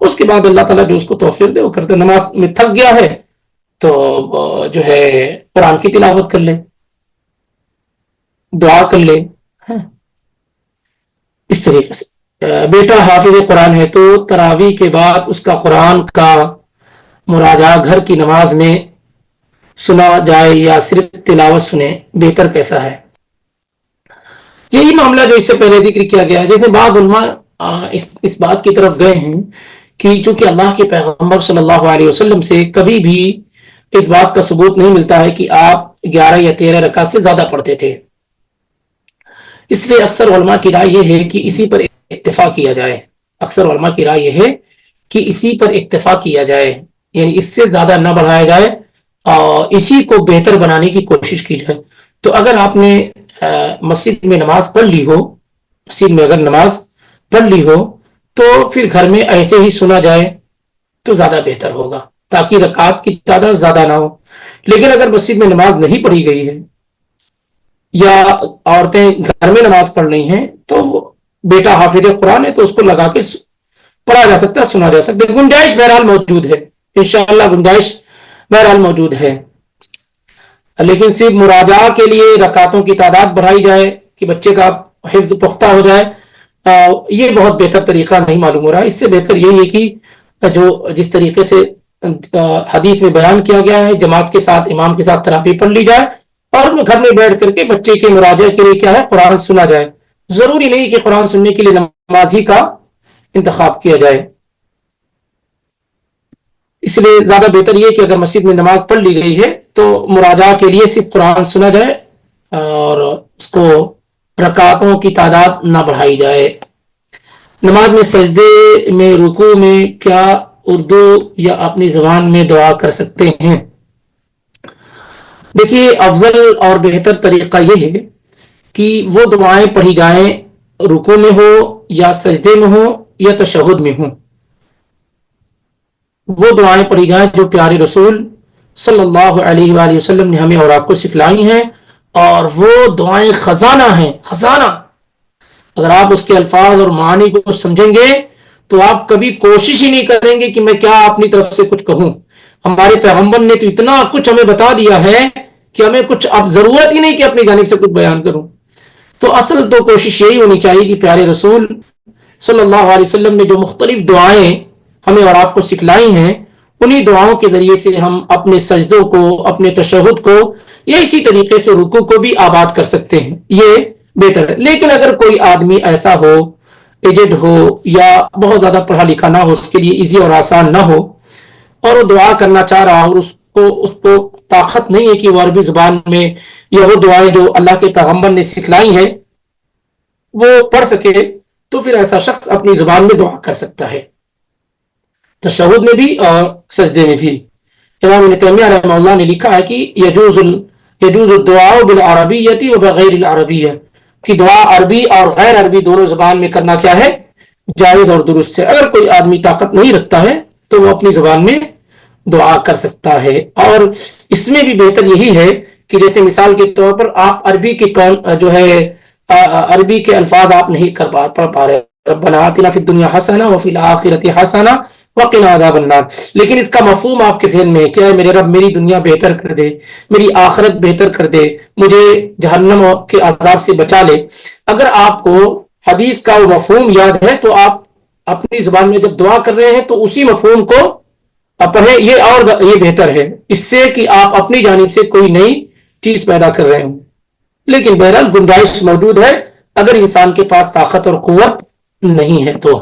اس کے بعد اللہ تعالیٰ جو اس کو توفیق دے وہ کرتے. نماز میں تھک گیا ہے تو جو ہے قرآن کی تلاوت کر لے, دعا کر لے. اس طریقے سے بیٹا حافظ قرآن ہے تو تراویح کے بعد اس کا قرآن کا مراجعہ گھر کی نماز میں سنا جائے یا صرف تلاوت سنے, بہتر کیسا ہے؟ یہی معاملہ جو اس سے پہلے ذکر کیا گیا ہے. جیسے بعض علماء اس بات کی طرف گئے ہیں کہ چونکہ اللہ کے پیغمبر صلی اللہ علیہ وسلم سے کبھی بھی اس بات کا ثبوت نہیں ملتا ہے کہ آپ 11 یا 13 رکعت سے زیادہ پڑھتے تھے, اس لیے اکثر علماء کی رائے یہ ہے کہ اسی پر اکتفا کیا جائے. اکثر علماء کی رائے یہ ہے کہ اسی پر اکتفا کیا جائے, یعنی اس سے زیادہ نہ بڑھایا جائے اور اسی کو بہتر بنانے کی کوشش کی جائے. تو اگر آپ نے مسجد میں نماز پڑھ لی ہو, مسجد میں اگر نماز پڑھ لی ہو تو پھر گھر میں ایسے ہی سنا جائے تو زیادہ بہتر ہوگا تاکہ رکعات کی تعداد زیادہ نہ ہو. لیکن اگر مسجد میں نماز نہیں پڑھی گئی ہے یا عورتیں گھر میں نماز پڑھ رہی ہیں تو بیٹا حافظ قرآن ہے تو اس کو لگا کے پڑھا جا سکتا ہے, سنا جا سکتا ہے. گنجائش بہرحال موجود ہے, انشاءاللہ گنجائش بہرحال موجود ہے. لیکن صرف مراجعہ کے لیے رکعتوں کی تعداد بڑھائی جائے کہ بچے کا حفظ پختہ ہو جائے, یہ بہت بہتر طریقہ نہیں معلوم ہو رہا ہے. اس سے بہتر یہی ہے کہ جو جس طریقے سے حدیث میں بیان کیا گیا ہے جماعت کے ساتھ امام کے ساتھ تراویح پڑھ لی جائے اور گھر میں بیٹھ کر کے بچے کے مراجعے کے لیے کیا ہے قرآن سنا جائے. ضروری نہیں کہ قرآن سننے کے لیے نماز ہی کا انتخاب کیا جائے. اس لیے زیادہ بہتر یہ کہ اگر مسجد میں نماز پڑھ لی گئی ہے تو مراجعہ کے لیے صرف قرآن سنا جائے اور اس کو رکعتوں کی تعداد نہ بڑھائی جائے. نماز میں سجدے میں رکوع میں کیا اردو یا اپنی زبان میں دعا کر سکتے ہیں؟ دیکھیے افضل اور بہتر طریقہ یہ ہے کہ وہ دعائیں پڑھی جائیں رکوع میں ہو یا سجدے میں ہو یا تشہد میں ہو. وہ دعائیں پڑھی جائیں جو پیارے رسول صلی اللہ علیہ وآلہ وسلم نے ہمیں اور آپ کو سکھلائی ہیں, اور وہ دعائیں خزانہ ہیں, خزانہ. اگر آپ اس کے الفاظ اور معانی کو سمجھیں گے تو آپ کبھی کوشش ہی نہیں کریں گے کہ میں کیا اپنی طرف سے کچھ کہوں. ہمارے پیغمبر نے تو اتنا کچھ ہمیں بتا دیا ہے کہ ہمیں کچھ اب ضرورت ہی نہیں کہ اپنی جانب سے کچھ بیان کروں. تو اصل تو کوشش یہی ہونی چاہیے کہ پیارے رسول صلی اللہ علیہ وسلم نے جو مختلف دعائیں ہمیں اور آپ کو سکھلائی ہیں انہی دعاؤں کے ذریعے سے ہم اپنے سجدوں کو, اپنے تشہد کو یا اسی طریقے سے رکوع کو بھی آباد کر سکتے ہیں. یہ بہتر ہے. لیکن اگر کوئی آدمی ایسا ہو, ایجڈ ہو یا بہت زیادہ پڑھا لکھا نہ ہو, اس کے لیے ایزی اور آسان نہ ہو اور وہ دعا کرنا چاہ رہا اور اس کو طاقت نہیں ہے کہ وہ عربی زبان میں یا وہ دعائیں جو اللہ کے پیغمبر نے سکھلائی ہیں وہ پڑھ سکے, تو پھر ایسا شخص اپنی زبان میں دعا کر سکتا ہے, تشہد میں بھی اور سجدے میں بھی. امام ابن تیمیہ رحمہ اللہ نے لکھا ہے کہ یجوز الدعاء بالعربیۃ وبغیر العربیہ, کہ دعا عربی اور غیر عربی دونوں زبان میں کرنا کیا ہے جائز اور درست ہے. اگر کوئی آدمی طاقت نہیں رکھتا ہے تو وہ اپنی زبان میں دعا کر سکتا ہے. اور اس میں بھی بہتر یہی ہے کہ جیسے مثال کے طور پر آپ عربی کے جو ہے عربی کے الفاظ آپ نہیں پڑھ پا رہے, ربنا آتنا فی الدنیا حسنہ وفی الآخرۃ حسنہ وقنا عذاب النار, لیکن اس کا مفہوم آپ کے ذہن میں ہے کہ اے میرے رب میری دنیا بہتر کر دے, میری آخرت بہتر کر دے, مجھے جہنم کے عذاب سے بچا لے. اگر آپ کو حدیث کا وہ مفہوم یاد ہے تو آپ اپنی زبان میں جب دعا کر رہے ہیں تو اسی مفہوم کو پڑھیں, یہ بہتر ہے اس سے کہ آپ اپنی جانب سے کوئی نئی چیز پیدا کر رہے ہوں. لیکن بہرحال گنجائش موجود ہے اگر انسان کے پاس طاقت اور قوت نہیں ہے تو.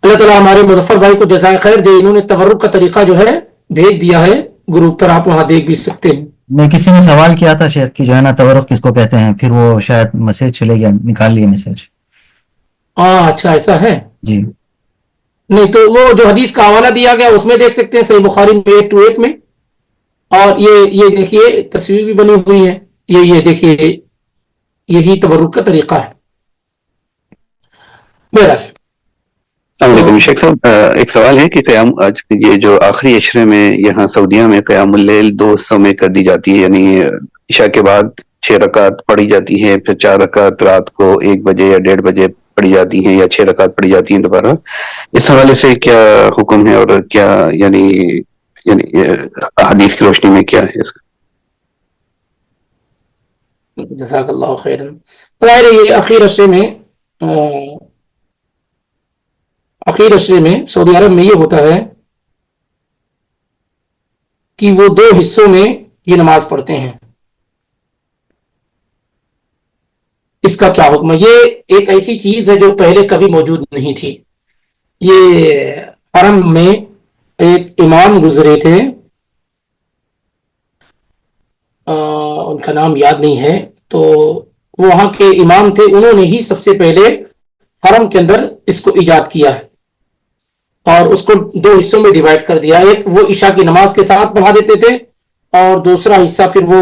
اللہ تعالیٰ ہمارے مظفر بھائی کو جزائے خیر دے, انہوں نے تبرک کا طریقہ جو ہے بھیج دیا ہے گروپ پر, آپ وہاں دیکھ بھی سکتے ہیں. میں کسی نے سوال کیا تھا شیخ کہ جو ہے نا تبرک کس کو کہتے ہیں, پھر وہ شاید میسج چلے گیا, نکال لیے میسج. اچھا ایسا ہے جی. نہیں تو وہ جو حدیث کا حوالہ دیا گیا اس میں دیکھ سکتے ہیں, صحیح بخاری میں 828 میں. اور یہ دیکھیے تصویر بھی بنی ہوئی ہے, یہ دیکھیے یہی تبرک کا طریقہ ہے. بہرحال السلام علیکم شیخ صاحب, ایک سوال ہے کہ قیام آج یہ جو آخری عشرے میں یہاں سعودیہ میں قیام اللیل 2 حصوں میں کر دی جاتی ہے, یعنی عشاء کے بعد 6 رکعت پڑھی جاتی ہیں، پھر 4 رکعت رات کو 1 بجے یا 1:30 بجے پڑھی جاتی ہیں، یا 6 رکعت پڑھی جاتی ہیں دوبارہ، اس حوالے سے کیا حکم ہے اور کیا یعنی حدیث کی روشنی میں کیا ہے اس کا؟ جزاک اللہ خیر. ظاہر ہے یہ اخیر اشرے میں سعودی عرب میں یہ ہوتا ہے کہ وہ 2 حصوں میں یہ نماز پڑھتے ہیں. اس کا کیا حکم ہے؟ یہ ایک ایسی چیز ہے جو پہلے کبھی موجود نہیں تھی. یہ حرم میں ایک امام گزرے تھے، ان کا نام یاد نہیں ہے، تو وہاں کے امام تھے، انہوں نے ہی سب سے پہلے حرم کے اندر اس کو ایجاد کیا ہے اور اس کو 2 حصوں میں ڈیوائڈ کر دیا. ایک وہ عشاء کی نماز کے ساتھ پڑھا دیتے تھے اور دوسرا حصہ پھر وہ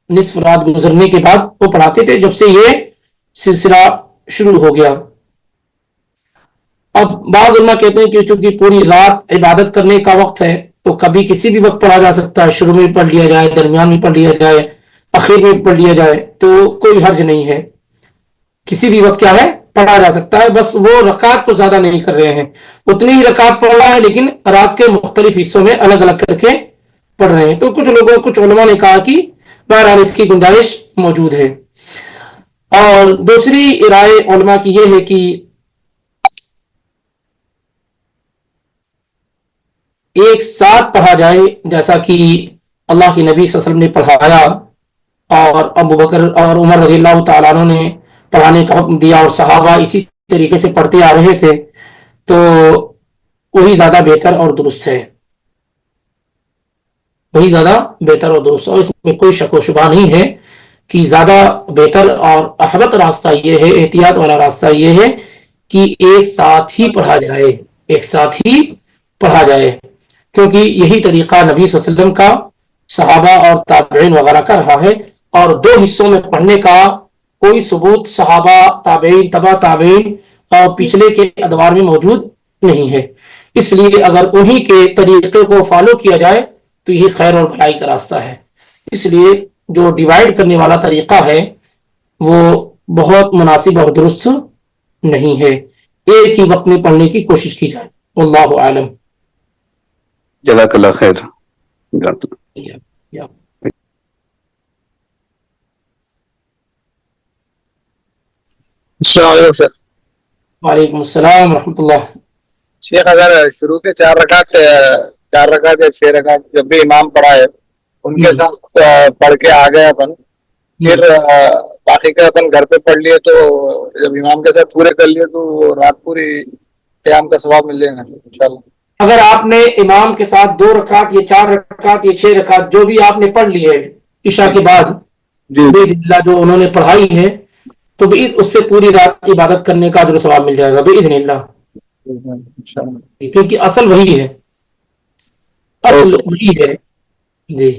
نصف رات گزرنے کے بعد وہ پڑھاتے تھے، جب سے یہ سلسلہ شروع ہو گیا. اب بعض علماء کہتے ہیں کہ چونکہ پوری رات عبادت کرنے کا وقت ہے تو کبھی کسی بھی وقت پڑھا جا سکتا ہے، شروع میں پڑھ لیا جائے، درمیان میں پڑھ لیا جائے، اخیر میں پڑھ لیا جائے، تو کوئی حرج نہیں ہے. کسی بھی وقت کیا ہے پڑھا جا سکتا ہے. بس وہ رکعت کو زیادہ نہیں کر رہے ہیں، اتنی ہی رکعت پڑھ رہا ہے لیکن رات کے مختلف حصوں میں الگ الگ کر کے پڑھ رہے ہیں. تو کچھ علماء نے کہا کہ بہرحال اس کی گنجائش موجود ہے. اور دوسری رائے علماء کی یہ ہے کہ ایک ساتھ پڑھا جائے، جیسا کہ اللہ کے نبی صلی اللہ علیہ وسلم نے پڑھایا اور ابو بکر اور عمر رضی اللہ تعالیٰ عنہ نے پڑھانے کا حکم دیا اور صحابہ اسی طریقے سے پڑھتے آ رہے تھے، تو وہی زیادہ بہتر اور درست ہے. وہی زیادہ بہتر اور درست ہے، اور اس میں کوئی شک و شبہ نہیں ہے کہ زیادہ بہتر اور احوط راستہ یہ ہے، احتیاط والا راستہ یہ ہے کہ ایک ساتھ ہی پڑھا جائے، ایک ساتھ ہی پڑھا جائے، کیونکہ یہی طریقہ نبی صلی اللہ علیہ وسلم کا، صحابہ اور تابعین وغیرہ کا رہا ہے. اور 2 حصوں میں پڑھنے کا کوئی ثبوت صحابہ، تابعین، تبع تابعین اور پچھلے کے ادوار میں موجود نہیں ہے. اس لیے اگر انہی کے طریقے کو فالو کیا جائے تو یہ خیر اور بھلائی کا راستہ ہے. اس لیے جو ڈیوائڈ کرنے والا طریقہ ہے وہ بہت مناسب اور درست نہیں ہے. ایک ہی وقت میں پڑھنے کی کوشش کی جائے. واللہ عالم. جزاک اللہ خیر. السلام علیکم سر. وعلیکم السلام ورحمۃ اللہ. شیخ اگر شروع کے 4 رکعت یا 6 رکعت جب بھی امام پڑھائے ان کے ساتھ پڑھ کے آ گئے اپن، پھر باقی کا اپن گھر پہ پڑھ لیے تو جب امام کے ساتھ پورے کر لیے تو رات پوری قیام کا ثواب مل جائے گا انشاءاللہ. اگر آپ نے امام کے ساتھ 2 رکعت یا 4 رکعت یا 6 رکعت جو بھی آپ نے پڑھ لی ہے عشاء کے بعد جو انہوں نے پڑھائی ہے، تو اس سے پوری رات عبادت کرنے کا اجر و ثواب مل جائے گا باذن اللہ. کیونکہ اصل وہی ہے، اصل وہی ہے. جی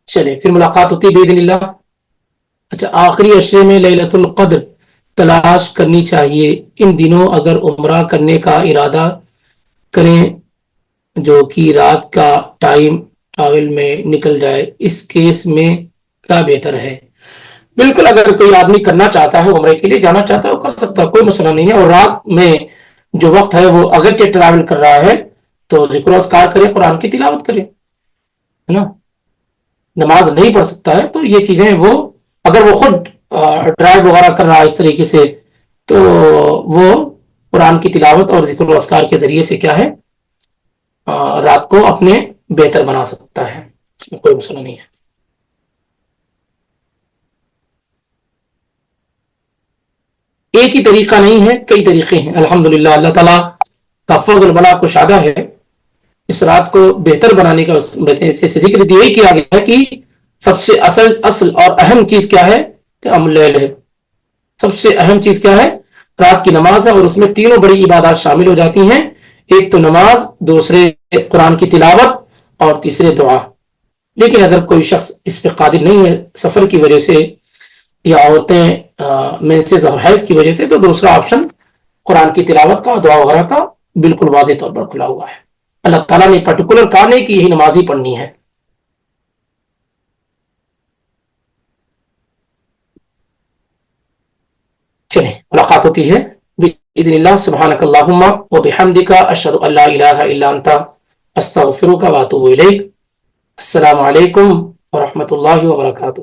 چلے پھر ملاقات ہوتی باذن اللہ. اچھا، آخری عشرے میں لیلۃ القدر تلاش کرنی چاہیے. ان دنوں اگر عمرہ کرنے کا ارادہ کریں جو کہ رات کا ٹائم ٹریول میں نکل جائے، اس کیس میں کیا بہتر ہے؟ بالکل، اگر کوئی آدمی کرنا چاہتا ہے، عمرے کے لیے جانا چاہتا ہے، وہ کر سکتا ہے، کوئی مسئلہ نہیں ہے. اور رات میں جو وقت ہے وہ اگرچہ ٹریول کر رہا ہے تو ذکر و اذکار کرے، قرآن کی تلاوت کرے، ہے نا. نماز نہیں پڑھ سکتا ہے تو یہ چیزیں وہ اگر وہ خود ڈرائیو وغیرہ کر رہا ہے اس طریقے سے تو وہ قرآن کی تلاوت اور ذکر و اذکار کے ذریعے سے کیا ہے رات کو اپنے بہتر بنا سکتا ہے. اس میں کوئی مسئلہ نہیں ہے. ایک ہی طریقہ نہیں ہے، کئی طریقے ہیں. الحمدللہ اللہ تعالیٰ کا فضل بڑا کشادہ ہے. اس رات کو بہتر بنانے کا ذکر یہی کیا گیا ہے کہ سب سے اصل اور اہم چیز کیا ہے؟ قیام اللیل ہے. سب سے اہم چیز کیا ہے؟ رات کی نماز ہے. اور اس میں تینوں بڑی عبادات شامل ہو جاتی ہیں، ایک تو نماز، دوسرے قرآن کی تلاوت اور تیسرے دعا. لیکن اگر کوئی شخص اس پہ قادر نہیں ہے سفر کی وجہ سے یا عورتیں مینسز اور حیض کی وجہ سے، تو دوسرا آپشن قرآن کی تلاوت کا، دعا وغیرہ کا بالکل واضح طور پر کھلا ہوا ہے. اللہ تعالیٰ نے پرٹیکولر کہا نہیں کہ یہی نماز ہی پڑھنی ہے. چلیں ملاقات ہوتی ہے بإذن اللہ. سبحانک اللہم و بحمدک، اشہد ان لا الہ الا انت، استغفرک و اتوب الیک. السلام علیکم ورحمۃ اللہ وبرکاتہ.